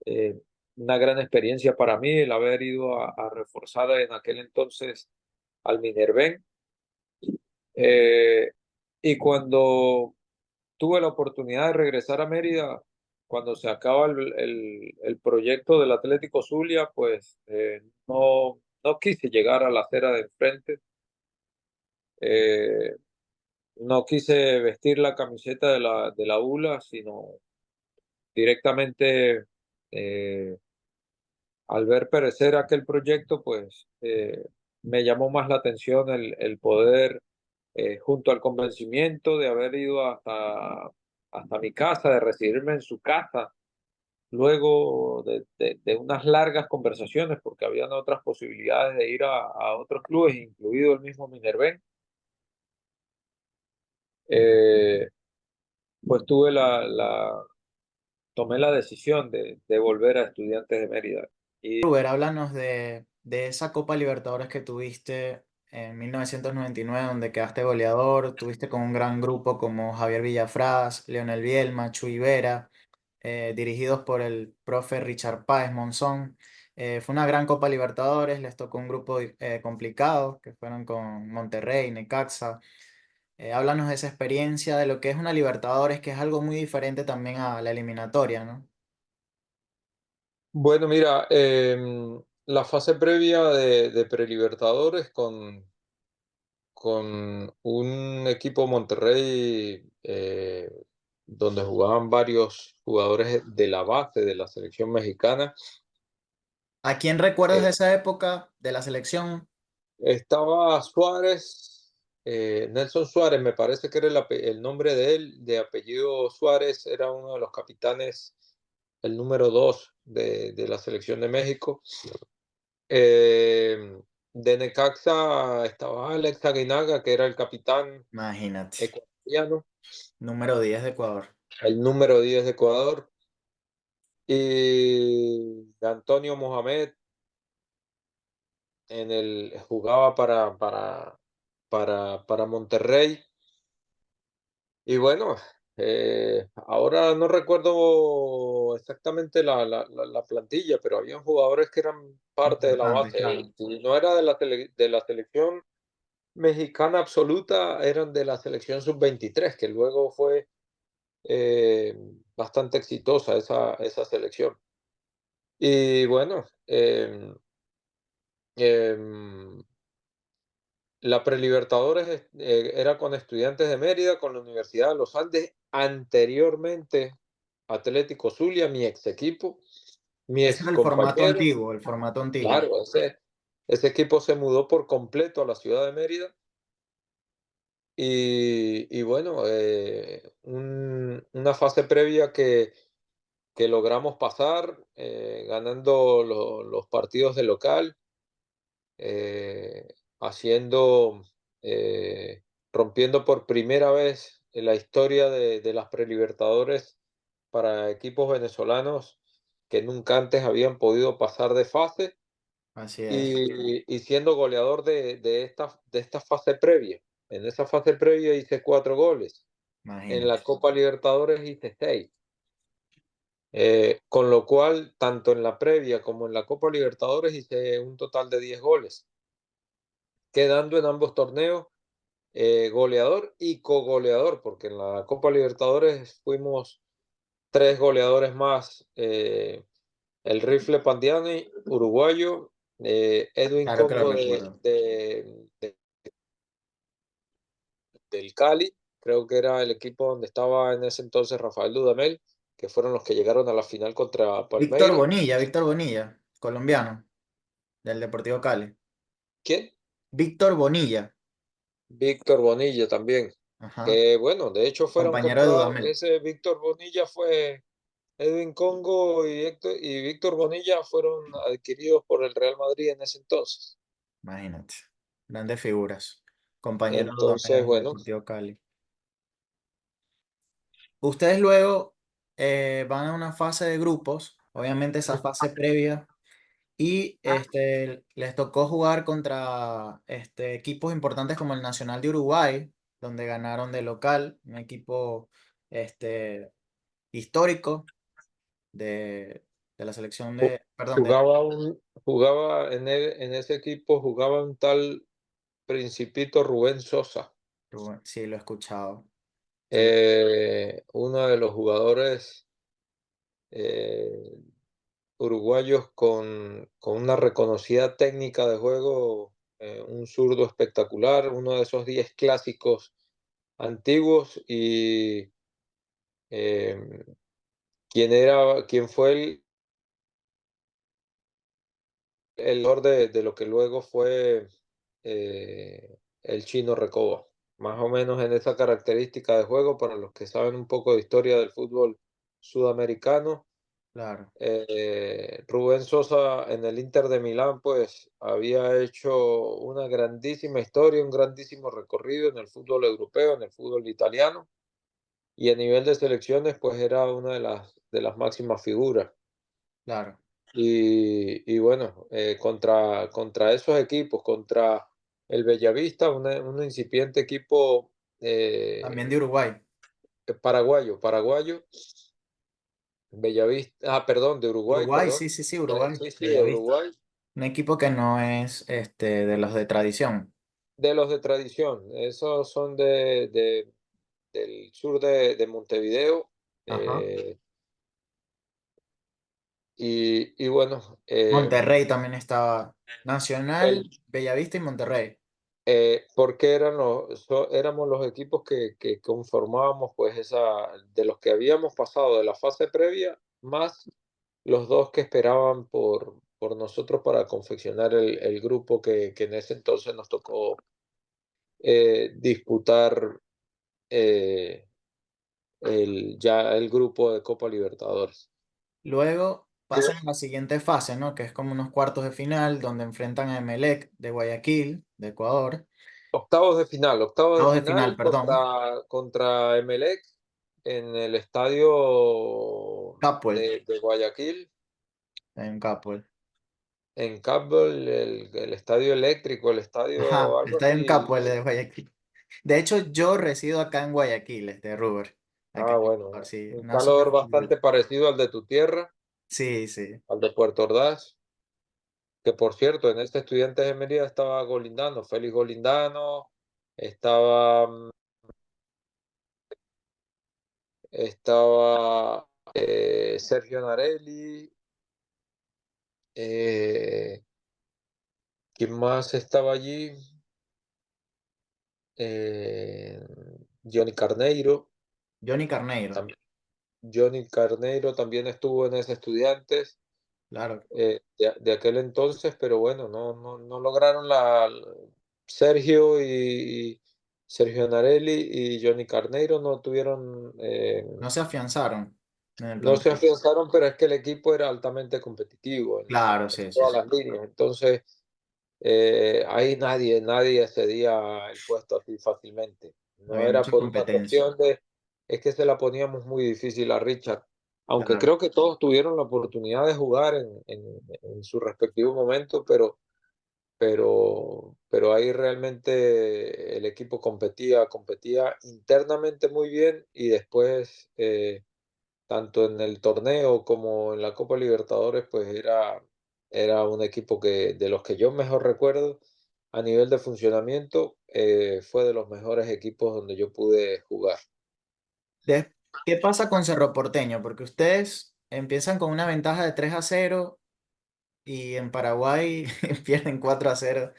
eh, una gran experiencia para mí el haber ido a reforzar en aquel entonces al Minerven. Eh, y cuando tuve la oportunidad de regresar a Mérida, cuando se acaba el proyecto del Atlético Zulia, pues no quise llegar a la acera de enfrente, eh, no quise vestir la camiseta de la ULA, sino directamente eh, al ver perecer aquel proyecto, pues me llamó más la atención el poder, junto al convencimiento de haber ido hasta mi casa, de recibirme en su casa, luego de unas largas conversaciones, porque habían otras posibilidades de ir a otros clubes, incluido el mismo Minerven, eh, pues tomé la decisión de volver a Estudiantes de Mérida. Ruber, háblanos de esa Copa Libertadores que tuviste en 1999, donde quedaste goleador, tuviste con un gran grupo como Javier Villafrás, Leonel Bielma, Chuy Vera, dirigidos por el profe Richard Páez Monzón. Fue una gran Copa Libertadores, les tocó un grupo complicado, que fueron con Monterrey, Necaxa. Háblanos de esa experiencia, de lo que es una Libertadores, que es algo muy diferente también a la eliminatoria, ¿no? Bueno, mira, la fase previa de Prelibertadores con un equipo Monterrey donde jugaban varios jugadores de la base de la selección mexicana. ¿A quién recuerdas Eh, de esa época de la selección? Estaba Suárez, Nelson Suárez, me parece que era el nombre de él, de apellido Suárez, era uno de los capitanes, el número 2 de la selección de México. Eh, de Necaxa estaba Alex Aguinaga, que era el capitán Imagínate, ecuatoriano, número 10 de Ecuador. el número 10 de Ecuador, y Antonio Mohamed jugaba para Monterrey. Y bueno, ahora no recuerdo exactamente la plantilla, pero habían jugadores que eran parte de la Importante, base. claro. Si no era de la selección mexicana absoluta, eran de la selección sub-23, que luego fue eh, bastante exitosa esa selección. Y bueno, em, la Prelibertadores era con Estudiantes de Mérida, con la Universidad de los Andes, anteriormente Atlético Zulia, mi ex equipo, mi Ese ex era el formato compañero. antiguo, el formato antiguo. Claro, ese equipo se mudó por completo a la ciudad de Mérida. Y bueno, una fase previa que logramos pasar ganando los partidos de local, eh, haciendo, eh, rompiendo por primera vez la historia de las prelibertadores para equipos venezolanos que nunca antes habían podido pasar de fase Así es, y siendo goleador de esta fase previa. En esa fase previa hice 4 goles. En la imagínate. Copa Libertadores hice 6. Con lo cual, tanto en la previa como en la Copa Libertadores hice un total de 10 goles, quedando en ambos torneos goleador y cogoleador, porque en la Copa Libertadores fuimos 3 goleadores más. El Rifle Pandiani, uruguayo, Edwin Claro que lo Congo recuerdo. del Cali, creo que era el equipo donde estaba en ese entonces Rafael Dudamel, que fueron los que llegaron a la final contra Palmeiras. Víctor Bonilla, colombiano, del Deportivo Cali. ¿Quién? Víctor Bonilla, Víctor Bonilla también. ajá, Que bueno, de hecho fueron compañero de comprados, Dudamel, ese Víctor Bonilla fue Edwin Congo y Víctor Bonilla fueron adquiridos por el Real Madrid en ese entonces. imagínate. Grandes figuras. Compañero de Dudamel Entonces, en el bueno, Deportivo Cali. Ustedes luego van a una fase de grupos, obviamente esa fase previa, y les tocó jugar contra equipos importantes como el Nacional de Uruguay, donde ganaron de local, un equipo este, histórico de la selección ju- perdón, jugaba en ese equipo, jugaba un tal Principito Rubén Sosa, sí, lo he escuchado. Sí, uno de los jugadores eh, uruguayos con una reconocida técnica de juego, un zurdo espectacular, uno de esos 10 clásicos antiguos y em, quien fue el jugador de lo que luego fue el Chino Recoba. Más o menos en esa característica de juego, para los que saben un poco de historia del fútbol sudamericano. claro, Rubén Sosa en el Inter de Milán, pues había hecho una grandísima historia, un grandísimo recorrido en el fútbol europeo, en el fútbol italiano, y a nivel de selecciones, pues era una de las máximas figuras. claro. Y bueno, contra esos equipos, contra el Bellavista, un incipiente equipo También de eh, Uruguay. paraguayo, Bellavista, perdón, de Uruguay, Uruguay, perdón. sí, sí, sí, Uruguay. Sí, sí, de Bellavista. Uruguay, Un equipo que no es de los de tradición. de los de tradición. Esos son del sur de Montevideo. Ajá. eh, y bueno, Monterrey también estaba. Nacional, el, Bellavista y Monterrey. porque éramos los equipos que conformábamos, pues, de los que habíamos pasado de la fase previa, más los dos que esperaban por nosotros para confeccionar el grupo que en ese entonces nos tocó disputar eh, ya el grupo de Copa Libertadores. Luego pasan a la siguiente fase, ¿no? Que es como unos cuartos de final donde enfrentan a Emelec de Guayaquil, de Ecuador. Octavos de Octavos de final, final perdón. contra Emelec en el estadio Capwell, de Guayaquil, en Capwell. en Campbell, el estadio eléctrico, el estadio, Ajá, algo está en así. Capwell de Guayaquil. De hecho, yo resido acá en Guayaquil, Ruber. Aquí Ah, en bueno, Ecuador, sí, un una zona calor bastante futbolera. parecido al de tu tierra, Sí, sí. al de Puerto Ordaz, que por cierto, en este Estudiantes de Mérida estaba Golindano, Félix Golindano, estaba, estaba Sergio Narelli, eh, ¿quién más estaba allí? Eh, Johnny Carneiro, Johnny Carneiro, también. Johnny Carneiro también estuvo en ese Estudiantes claro. de aquel entonces, pero bueno, no lograron Sergio y Sergio Narelli y Johnny Carneiro no tuvieron, No se afianzaron en el no se plantel. afianzaron, pero es que el equipo era altamente competitivo Claro, en sí, sí, todas sí. las líneas. Entonces, ahí nadie cedía el puesto así fácilmente. No había era mucha por una competencia. cuestión de, es que se la poníamos muy difícil a Richard, aunque Claro. creo que todos tuvieron la oportunidad de jugar en su respectivo momento, pero ahí realmente el equipo competía internamente muy bien y después, tanto en el torneo como en la Copa Libertadores, pues era un equipo que de los que yo mejor recuerdo a nivel de funcionamiento, fue de los mejores equipos donde yo pude jugar. Des- ¿Qué pasa con Cerro Porteño? Porque ustedes empiezan con una ventaja de 3-0 y en Paraguay pierden 4-0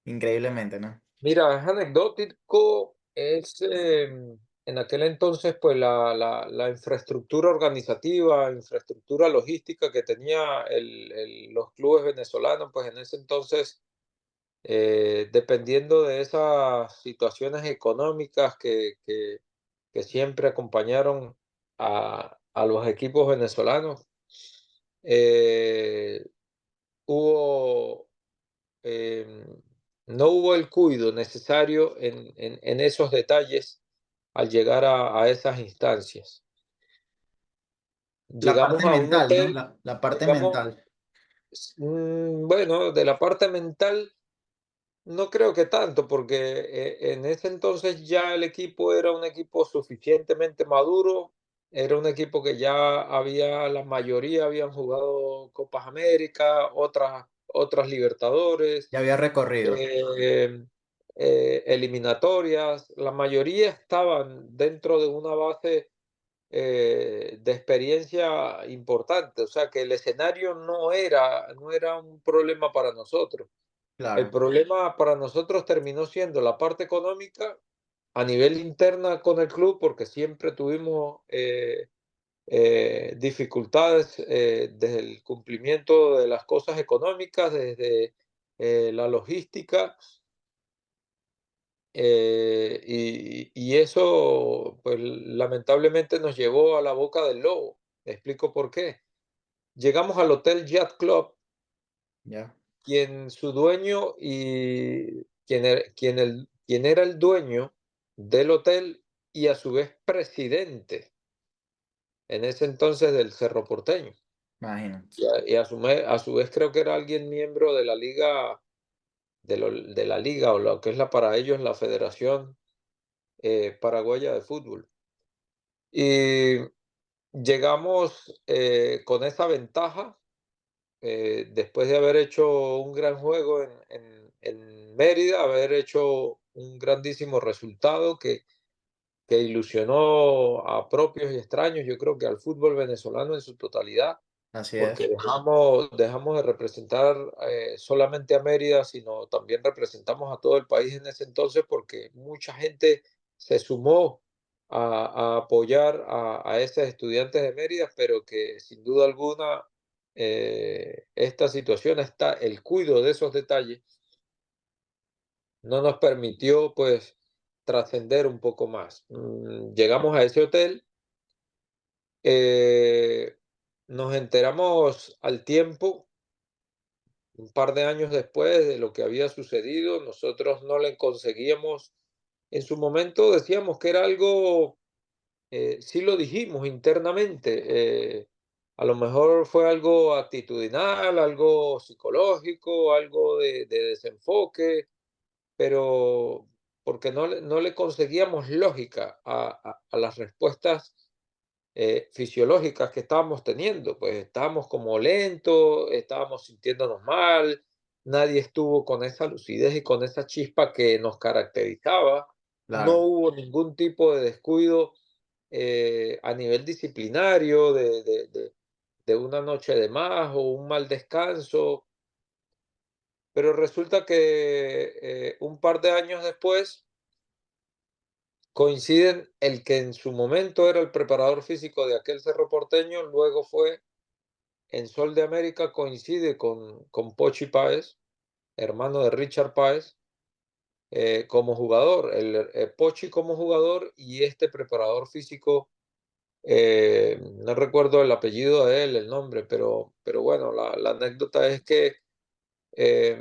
increíblemente, ¿no? Mira, es anecdótico, en aquel entonces, pues la infraestructura organizativa, infraestructura logística que tenía los clubes venezolanos, pues en ese entonces, dependiendo de esas situaciones económicas que siempre acompañaron a los equipos venezolanos, eh, hubo em, no hubo el cuidado necesario en esos detalles al llegar a esas instancias. La Llegamos parte a un mental, ¿no? hotel, La parte llegamos, mental. bueno, de la parte mental no creo que tanto, porque en ese entonces ya el equipo era un equipo suficientemente maduro, era un equipo que ya había, la mayoría habían jugado Copas América, otras Libertadores, Ya había recorrido, eh, eliminatorias, la mayoría estaban dentro de una base de experiencia importante, o sea que el escenario no era un problema para nosotros. El claro. problema para nosotros terminó siendo la parte económica a nivel interna con el club, porque siempre tuvimos dificultades desde el cumplimiento de las cosas económicas, desde la logística. Y eso, pues lamentablemente nos llevó a la boca del lobo. Explico por qué. Llegamos al Hotel Yacht Club, Ya, quien su dueño y quien era el dueño del hotel y a su vez presidente en ese entonces del Cerro Porteño. imagínate. Y a su vez creo que era alguien miembro de la liga, de la liga o lo que es para ellos la Federación Paraguaya de Fútbol. Y llegamos con esa ventaja, después de haber hecho un gran juego en Mérida, haber hecho un grandísimo resultado que ilusionó a propios y extraños, yo creo que al fútbol venezolano en su totalidad, Así porque es. dejamos de representar solamente a Mérida, sino también representamos a todo el país en ese entonces, porque mucha gente se sumó a apoyar a esos estudiantes de Mérida, pero que sin duda alguna esta situación, el cuidado de esos detalles, no nos permitió pues trascender un poco más. Llegamos a ese hotel, eh, nos enteramos al tiempo un par de años después de lo que había sucedido. Nosotros no le conseguíamos, en su momento decíamos que era algo, sí lo dijimos internamente, a lo mejor fue algo actitudinal, algo psicológico, algo de desenfoque, pero porque no le conseguíamos lógica a las respuestas fisiológicas que estábamos teniendo, pues estábamos como lentos, estábamos sintiéndonos mal, nadie estuvo con esa lucidez y con esa chispa que nos caracterizaba, no Claro, hubo ningún tipo de descuido a nivel disciplinario, de una noche de más o un mal descanso, pero resulta que un par de años después coinciden el que en su momento era el preparador físico de aquel Cerro Porteño, luego fue en Sol de América, coincide con Pochi Páez, hermano de Richard Páez, como jugador. Pochi como jugador y este preparador físico, no recuerdo el apellido de él, el nombre, pero bueno, la anécdota es que eh,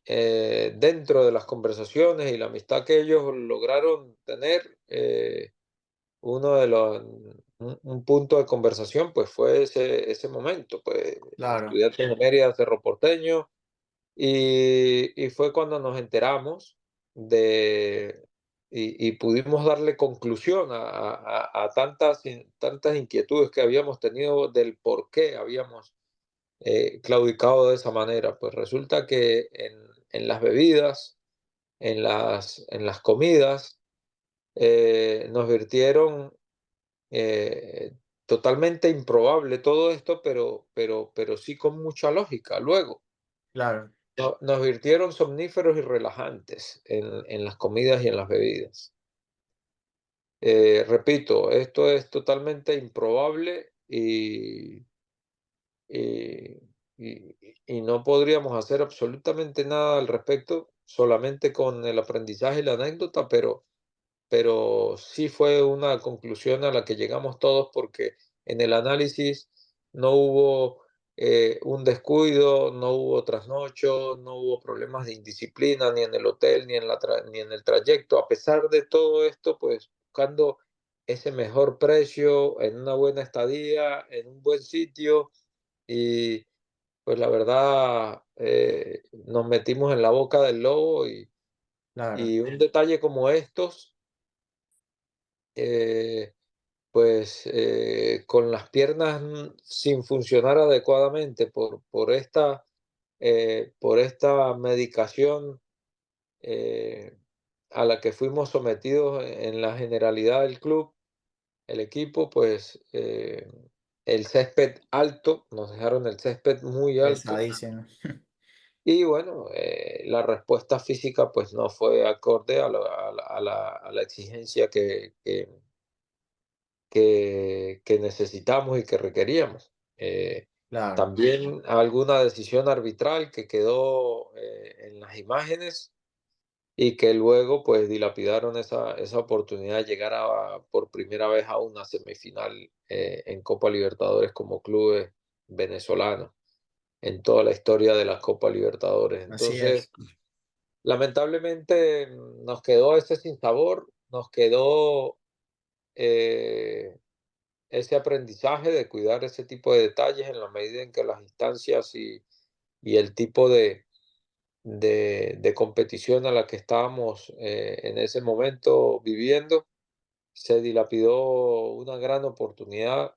dentro de las conversaciones y la amistad que ellos lograron tener, uno de los, un punto de conversación, pues fue ese momento, pues Claro, Estudiantes de Mérida, Cerro Porteño, y fue cuando nos enteramos de, y pudimos darle conclusión a tantas, tantas inquietudes que habíamos tenido del por qué habíamos claudicado de esa manera. Pues resulta que en las bebidas, en las comidas, nos virtieron totalmente improbable todo esto, pero sí con mucha lógica. Luego, claro, nos virtieron somníferos y relajantes en las comidas y en las bebidas. Repito, esto es totalmente improbable y, y- y no podríamos hacer absolutamente nada al respecto, solamente con el aprendizaje y la anécdota, pero sí fue una conclusión a la que llegamos todos porque en el análisis no hubo un descuido, no hubo trasnocho, no hubo problemas de indisciplina ni en el hotel ni ni en el trayecto. A pesar de todo esto, pues buscando ese mejor precio, en una buena estadía, en un buen sitio y pues la verdad nos metimos en la boca del lobo claro. y un detalle como estos eh, pues con las piernas sin funcionar adecuadamente por esta medicación eh, a la que fuimos sometidos en la generalidad del club, el equipo, pues el césped alto, nos dejaron el césped muy alto Pesadísimo. y bueno, la respuesta física pues no fue acorde a la exigencia que necesitamos y que requeríamos. Claro, También alguna decisión arbitral que quedó en las imágenes y que luego pues dilapidaron esa oportunidad de llegar por primera vez a una semifinal en Copa Libertadores como clubes venezolanos en toda la historia de la Copa Libertadores. así Entonces, es. lamentablemente nos quedó ese sinsabor, nos quedó eh, ese aprendizaje de cuidar ese tipo de detalles en la medida en que las instancias y el tipo de competición a la que estábamos en ese momento viviendo, se dilapidó una gran oportunidad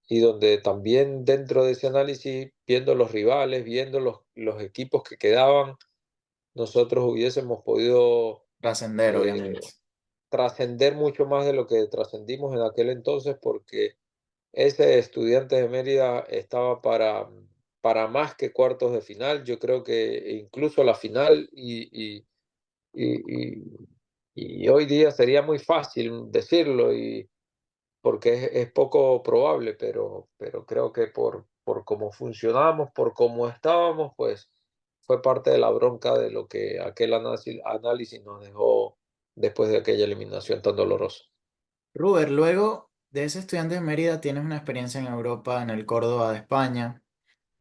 y donde también dentro de ese análisis, viendo los rivales, viendo los equipos que quedaban, nosotros hubiésemos podido Trascender, eh, obviamente. trascender mucho más de lo que trascendimos en aquel entonces porque ese Estudiantes de Mérida estaba para más que cuartos de final. Yo creo que incluso la final y, y- y hoy día sería muy fácil decirlo porque es poco probable, pero creo que por cómo funcionábamos, por cómo estábamos, pues fue parte de la bronca de lo que aquel análisis nos dejó después de aquella eliminación tan dolorosa. Ruber, luego de ese estudiante de Mérida tienes una experiencia en Europa, en el Córdoba de España,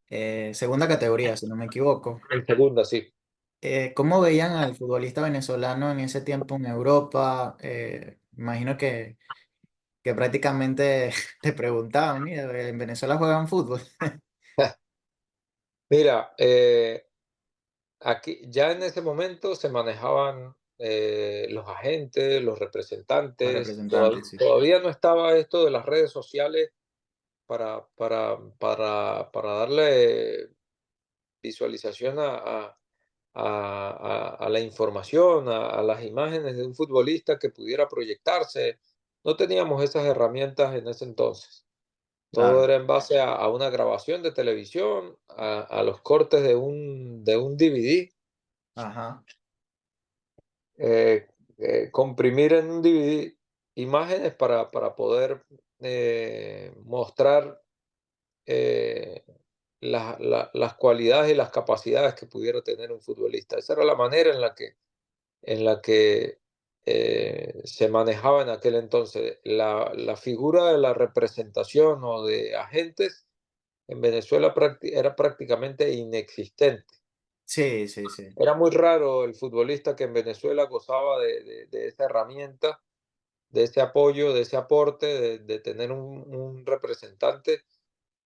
segunda categoría, si no me equivoco. En segunda, sí. ¿Cómo veían al futbolista venezolano en ese tiempo en Europa? Imagino que prácticamente te preguntaban, mira, ¿en Venezuela juegan fútbol? Mira, aquí ya en ese momento se manejaban los agentes, los Los representantes, representantes, sí. todavía no estaba esto de las redes sociales para darle visualización a la información, a las imágenes de un futbolista que pudiera proyectarse. No teníamos esas herramientas en ese entonces. Todo Claro, era en base a una grabación de televisión, a los cortes de un DVD ajá, eh, comprimir en un DVD imágenes para poder mostrar eh, las cualidades y las capacidades que pudiera tener un futbolista. Esa era la manera en la que se manejaba en aquel entonces. La figura de la representación o de agentes en Venezuela era prácticamente inexistente. Sí, sí, sí. Era muy raro el futbolista que en Venezuela gozaba de esa herramienta, de ese apoyo, de ese aporte, de tener un representante.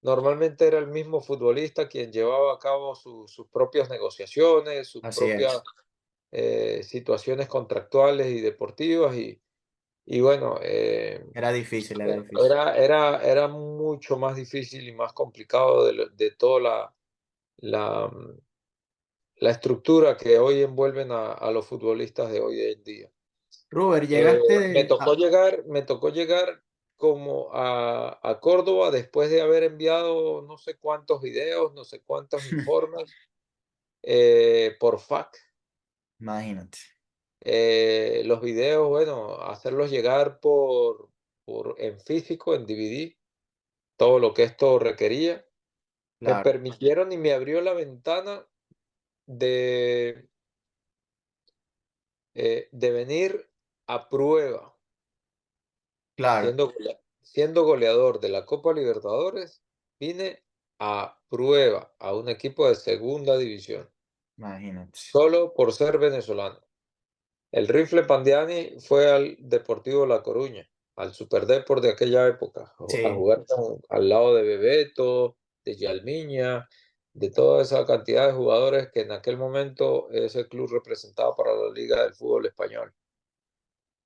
Normalmente era el mismo futbolista quien llevaba a cabo sus propias negociaciones, sus Así propias es. situaciones contractuales y deportivas y bueno, Era difícil, era difícil. era mucho más difícil y más complicado de toda la, mm, la estructura que hoy envuelven a los futbolistas de hoy en día. Robert, llegaste a... Me tocó llegar como a Córdoba después de haber enviado no sé cuántos videos, no sé cuántos informes por fax. Imagínate. Los videos, bueno, hacerlos llegar en físico, en DVD, todo lo que esto requería. Me Claro, permitieron y me abrió la ventana de, de venir a prueba, claro. siendo goleador de la Copa Libertadores, vine a prueba a un equipo de segunda división, Imagínate. solo por ser venezolano. El Rifle Pandiani fue al Deportivo La Coruña, al Superdeport de aquella época, a Sí, jugar al lado de Bebeto, de Yalmiña, de toda esa cantidad de jugadores que en aquel momento ese club representaba para la Liga del Fútbol Español.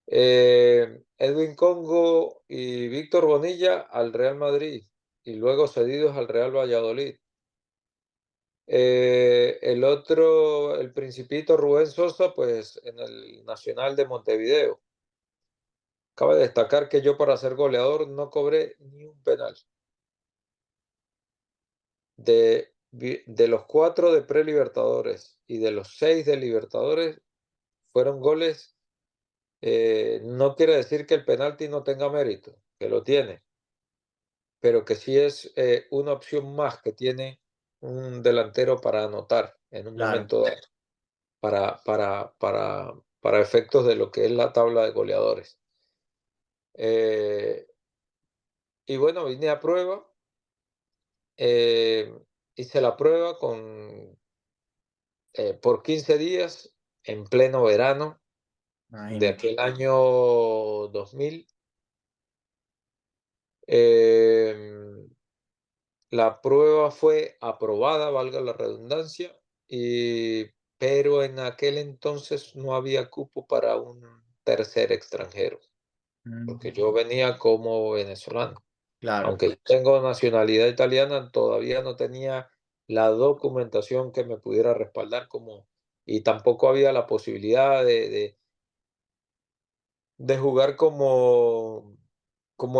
Edwin Congo y Víctor Bonilla al Real Madrid y luego cedidos al Real Valladolid. El otro, el Principito Rubén Sosa, pues en el Nacional de Montevideo. Cabe destacar que yo para ser goleador no cobré ni un penal. De los 4 de pre-Libertadores y de los 6 de Libertadores fueron goles. No quiere decir que el penalti no tenga mérito, que lo tiene, pero que sí es una opción más que tiene un delantero para anotar en un claro. momento dado, para efectos de lo que es la tabla de goleadores. Eh, y bueno, vine a prueba, eh, hice la prueba por 15 días en pleno verano de Imagínate. aquel año 2000. Em, La prueba fue aprobada, valga la redundancia, pero en aquel entonces no había cupo para un tercer extranjero, porque Mm, yo venía como venezolano. claro, Aunque tengo nacionalidad italiana, todavía no tenía la documentación que me pudiera respaldar y tampoco había la posibilidad de jugar como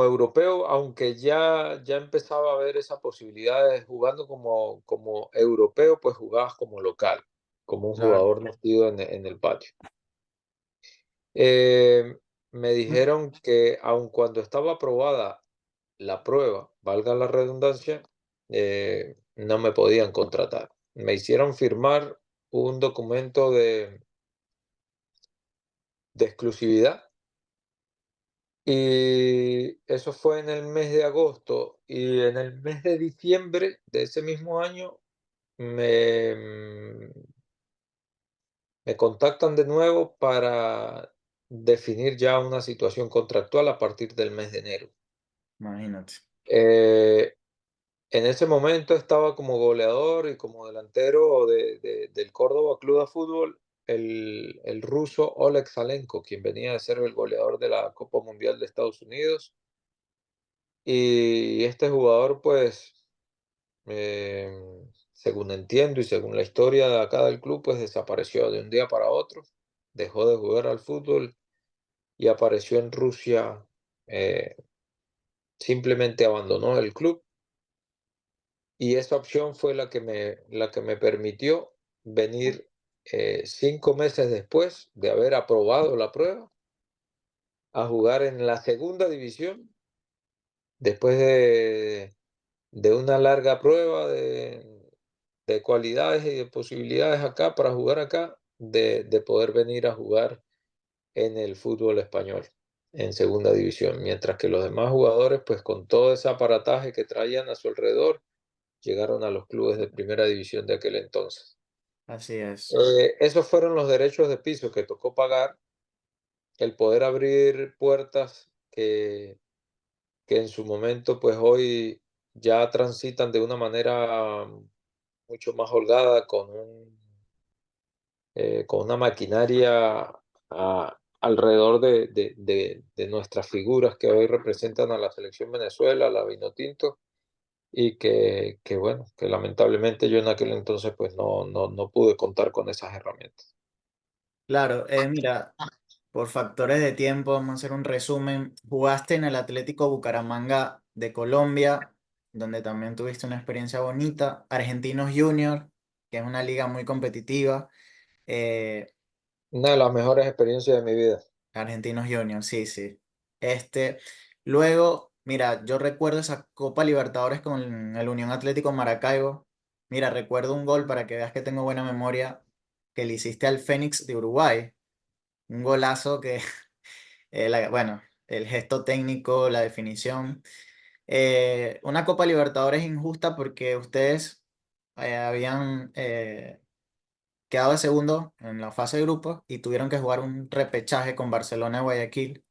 europeo, aunque ya empezaba a haber esa posibilidad de jugando como europeo, pues jugabas como local, como un claro. jugador nacido en el patio. Eh, Me dijeron que aun cuando estaba aprobada la prueba, valga la redundancia, no me podían contratar. Me hicieron firmar un documento de exclusividad. Y eso fue en el mes de agosto y en el mes de diciembre de ese mismo año me, me contactan de nuevo para definir ya una situación contractual a partir del mes de enero. Imagínate. Eh, en ese momento estaba como goleador y como delantero del Córdoba Club de Fútbol el ruso Oleg Salenko, quien venía de ser el goleador de la Copa Mundial de Estados Unidos. Y este jugador, pues, según entiendo y según la historia de acá del club, pues desapareció de un día para otro, dejó de jugar al fútbol y apareció en Rusia, eh, simplemente abandonó el club y esa opción fue la que me permitió venir 5 meses después de haber aprobado la prueba a jugar en la segunda división después de una larga prueba de cualidades y de posibilidades acá para jugar acá, de poder venir a jugar en el fútbol español, en segunda división, mientras que los demás jugadores, pues con todo ese aparataje que traían a su alrededor, llegaron a los clubes de primera división de aquel entonces. así es. Esos fueron los derechos de piso que tocó pagar, el poder abrir puertas que en su momento, pues hoy ya transitan de una manera mucho más holgada con una maquinaria alrededor de nuestras figuras que hoy representan a la selección Venezuela, a la Vinotinto, y que bueno, que lamentablemente yo en aquel entonces pues no pude contar con esas herramientas. Claro, mira, por factores de tiempo, vamos a hacer un resumen. Jugaste en el Atlético Bucaramanga de Colombia, donde también tuviste una experiencia bonita. Argentinos Junior, que es una liga muy competitiva. Eh, Una de las mejores experiencias de mi vida. Argentinos Junior, sí, sí. Este, luego, mira, yo recuerdo esa Copa Libertadores con el Unión Atlético Maracaibo. Mira, recuerdo un gol para que veas que tengo buena memoria que le hiciste al Fénix de Uruguay. Un golazo que, bueno, el gesto técnico, la definición. Una Copa Libertadores injusta porque ustedes habían quedado de segundo en la fase de grupos y tuvieron que jugar un repechaje con Barcelona de Guayaquil.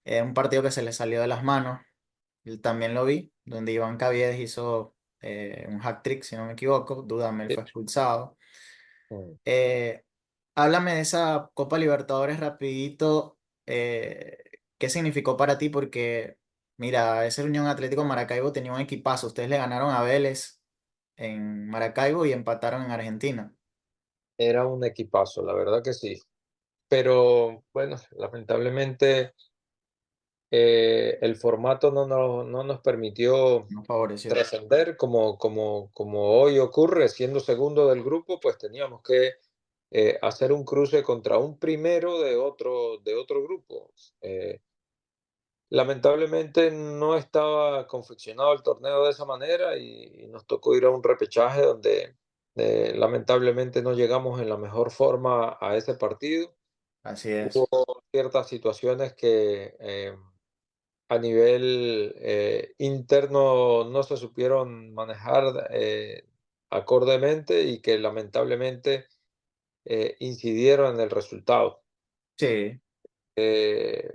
Un partido que se les salió de las manos. Él también lo vi, donde Iván Caviedes hizo un hat-trick, si no me equivoco. Dudamel Sí. fue expulsado. Mm. Eh, Háblame de esa Copa Libertadores rapidito. eh, ¿Qué significó para ti? Porque, mira, ese Unión Atlético Maracaibo tenía un equipazo. Ustedes le ganaron a Vélez en Maracaibo y empataron en Argentina. Era un equipazo, la verdad que sí. Pero bueno, lamentablemente el formato no nos permitió Nos favoreció. trascender como hoy ocurre, siendo segundo del grupo, pues teníamos que hacer un cruce contra un primero de otro grupo. Eh, Lamentablemente no estaba confeccionado el torneo de esa manera y nos tocó ir a un repechaje donde lamentablemente no llegamos en la mejor forma a ese partido. Así es. Hubo ciertas situaciones que a nivel interno no se supieron manejar acordemente y que lamentablemente incidieron en el resultado. Sí,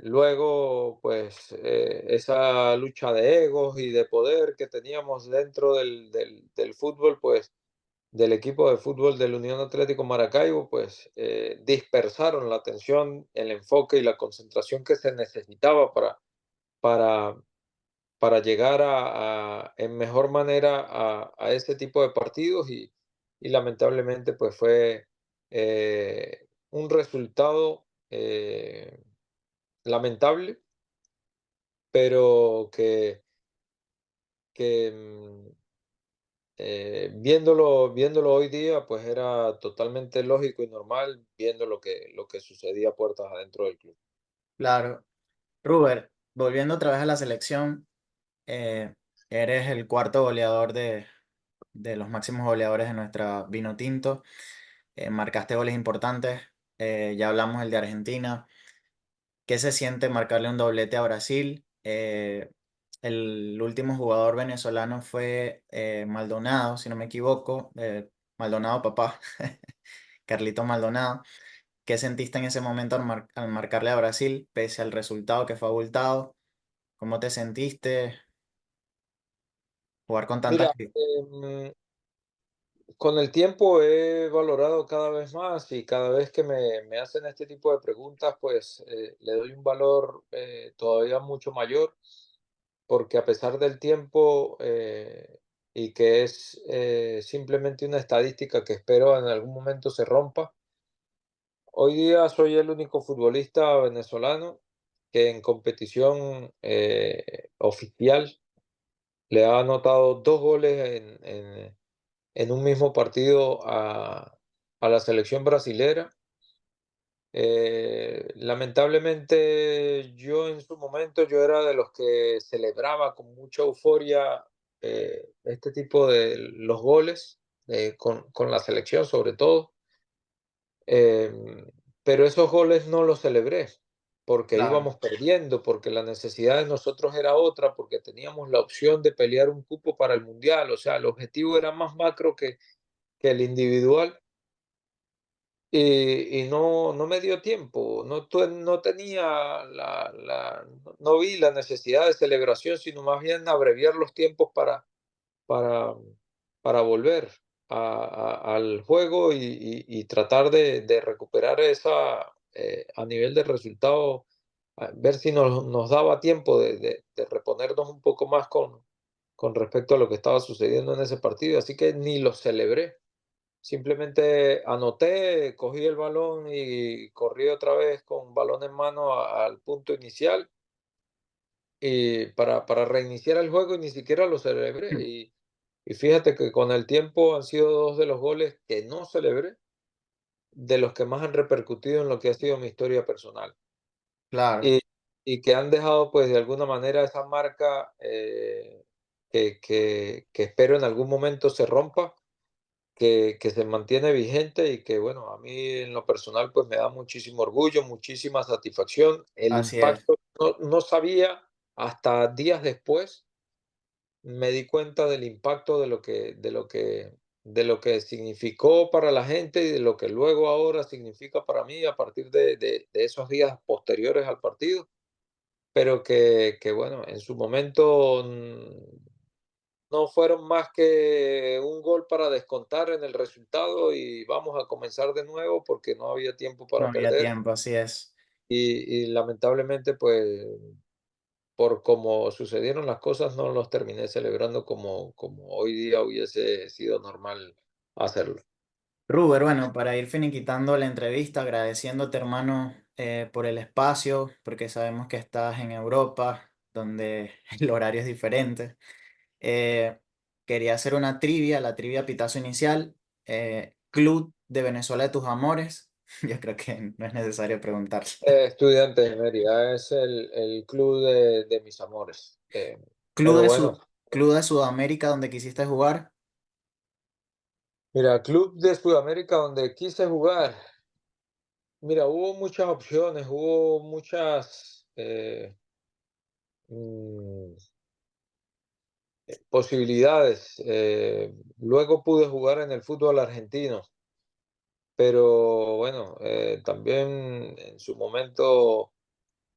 Luego, pues esa lucha de egos y de poder que teníamos dentro del fútbol, pues del equipo de fútbol del Unión Atlético Maracaibo, pues dispersaron la atención, el enfoque y la concentración que se necesitaba para, para llegar en mejor manera a ese tipo de partidos y lamentablemente pues fue un resultado lamentable, pero que viéndolo hoy día, pues era totalmente lógico y normal viendo lo que sucedía puertas adentro del club. claro. Ruber, volviendo otra vez a la selección, eh, eres el cuarto goleador de los máximos goleadores de nuestra Vinotinto. Marcaste goles importantes. Ya hablamos el de Argentina. ¿Qué se siente marcarle un doblete a Brasil? El último jugador venezolano fue Maldonado, si no me equivoco. Maldonado, papá. Carlito Maldonado. ¿Qué sentiste en ese momento al marcarle a Brasil, pese al resultado que fue abultado? ¿Cómo te sentiste jugar con Mira, tantas... con el tiempo he valorado cada vez más y cada vez que me hacen este tipo de preguntas, pues le doy un valor todavía mucho mayor, porque a pesar del tiempo y que es simplemente una estadística que espero en algún momento se rompa, hoy día soy el único futbolista venezolano que en competición oficial le ha anotado 2 goles en un mismo partido a la selección brasilera. Lamentablemente yo en su momento yo era de los que celebraba con mucha euforia este tipo de los goles con la selección sobre todo. Em, pero esos goles no los celebré porque Claro, íbamos perdiendo, porque la necesidad de nosotros era otra, porque teníamos la opción de pelear un cupo para el mundial. O sea, el objetivo era más macro que el individual. y no me dio tiempo, no tenía no vi la necesidad de celebración, sino más bien abreviar los tiempos para, para volver al juego y tratar de recuperar esa, a nivel de resultado, ver si nos daba tiempo de reponernos un poco más con respecto a lo que estaba sucediendo en ese partido. Así que ni lo celebré. Simplemente anoté, cogí el balón y corrí otra vez con balón en mano al punto inicial y para reiniciar el juego y ni siquiera lo celebré. Y fíjate que con el tiempo han sido dos de los goles que no celebré, de los que más han repercutido en lo que ha sido mi historia personal. Claro, Y, y que han dejado pues de alguna manera esa marca que espero en algún momento se rompa, que se mantiene vigente y que, bueno, a mí en lo personal, pues me da muchísimo orgullo, muchísima satisfacción. El así es. impacto, no sabía hasta días después, me di cuenta del impacto de lo que significó para la gente y de lo que luego ahora significa para mí a partir de esos días posteriores al partido, pero que bueno, en su momento no fueron más que un gol para descontar en el resultado y vamos a comenzar de nuevo porque no había tiempo No para había perder tiempo, así es. y lamentablemente pues por cómo sucedieron las cosas no los terminé celebrando como hoy día hubiese sido normal hacerlo. Ruber, bueno, para ir finiquitando la entrevista, agradeciéndote, hermano, por el espacio, porque sabemos que estás en Europa, donde el horario es diferente. Eh, Quería hacer una trivia, la trivia Pitazo Inicial, Club de Venezuela de tus amores. Yo creo que no es necesario preguntar. Estudiante de Mérida es el club de mis amores. Club Pero de bueno, Club de Sudamérica donde quisiste jugar mira, club de Sudamérica donde quise jugar. Mira, hubo muchas opciones, hubo muchas mm, posibilidades. Luego pude jugar en el fútbol argentino, pero bueno, también en su momento,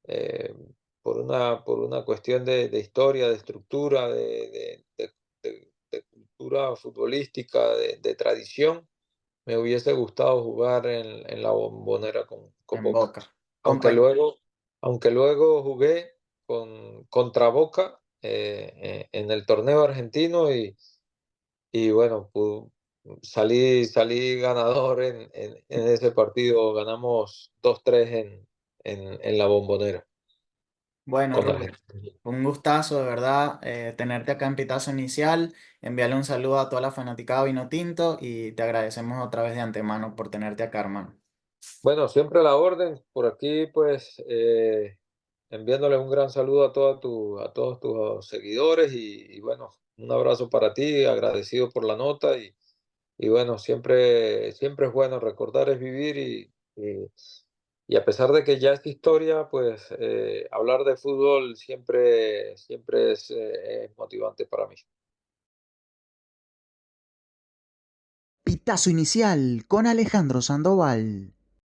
eh, por una cuestión de historia, de estructura, de cultura futbolística, de tradición, me hubiese gustado jugar en la Bombonera con en Boca. Boca. Aunque Compa- luego, aunque luego jugué contra Boca en el torneo argentino y bueno, salí ganador en ese partido. Ganamos 2-3 en la Bombonera Bueno, con Rubén, Argentina. un gustazo de verdad tenerte acá en Pitazo Inicial. Enviarle un saludo a toda la fanaticada Vino Tinto y te agradecemos otra vez de antemano por tenerte acá, hermano. Bueno, siempre a la orden. Por aquí, pues, enviándole un gran saludo a todos tus seguidores y bueno, un abrazo para ti, agradecido por la nota y bueno, siempre es bueno recordar es vivir y a pesar de que ya es historia, pues hablar de fútbol siempre es motivante para mí. Pitazo Inicial con Alejandro Sandoval.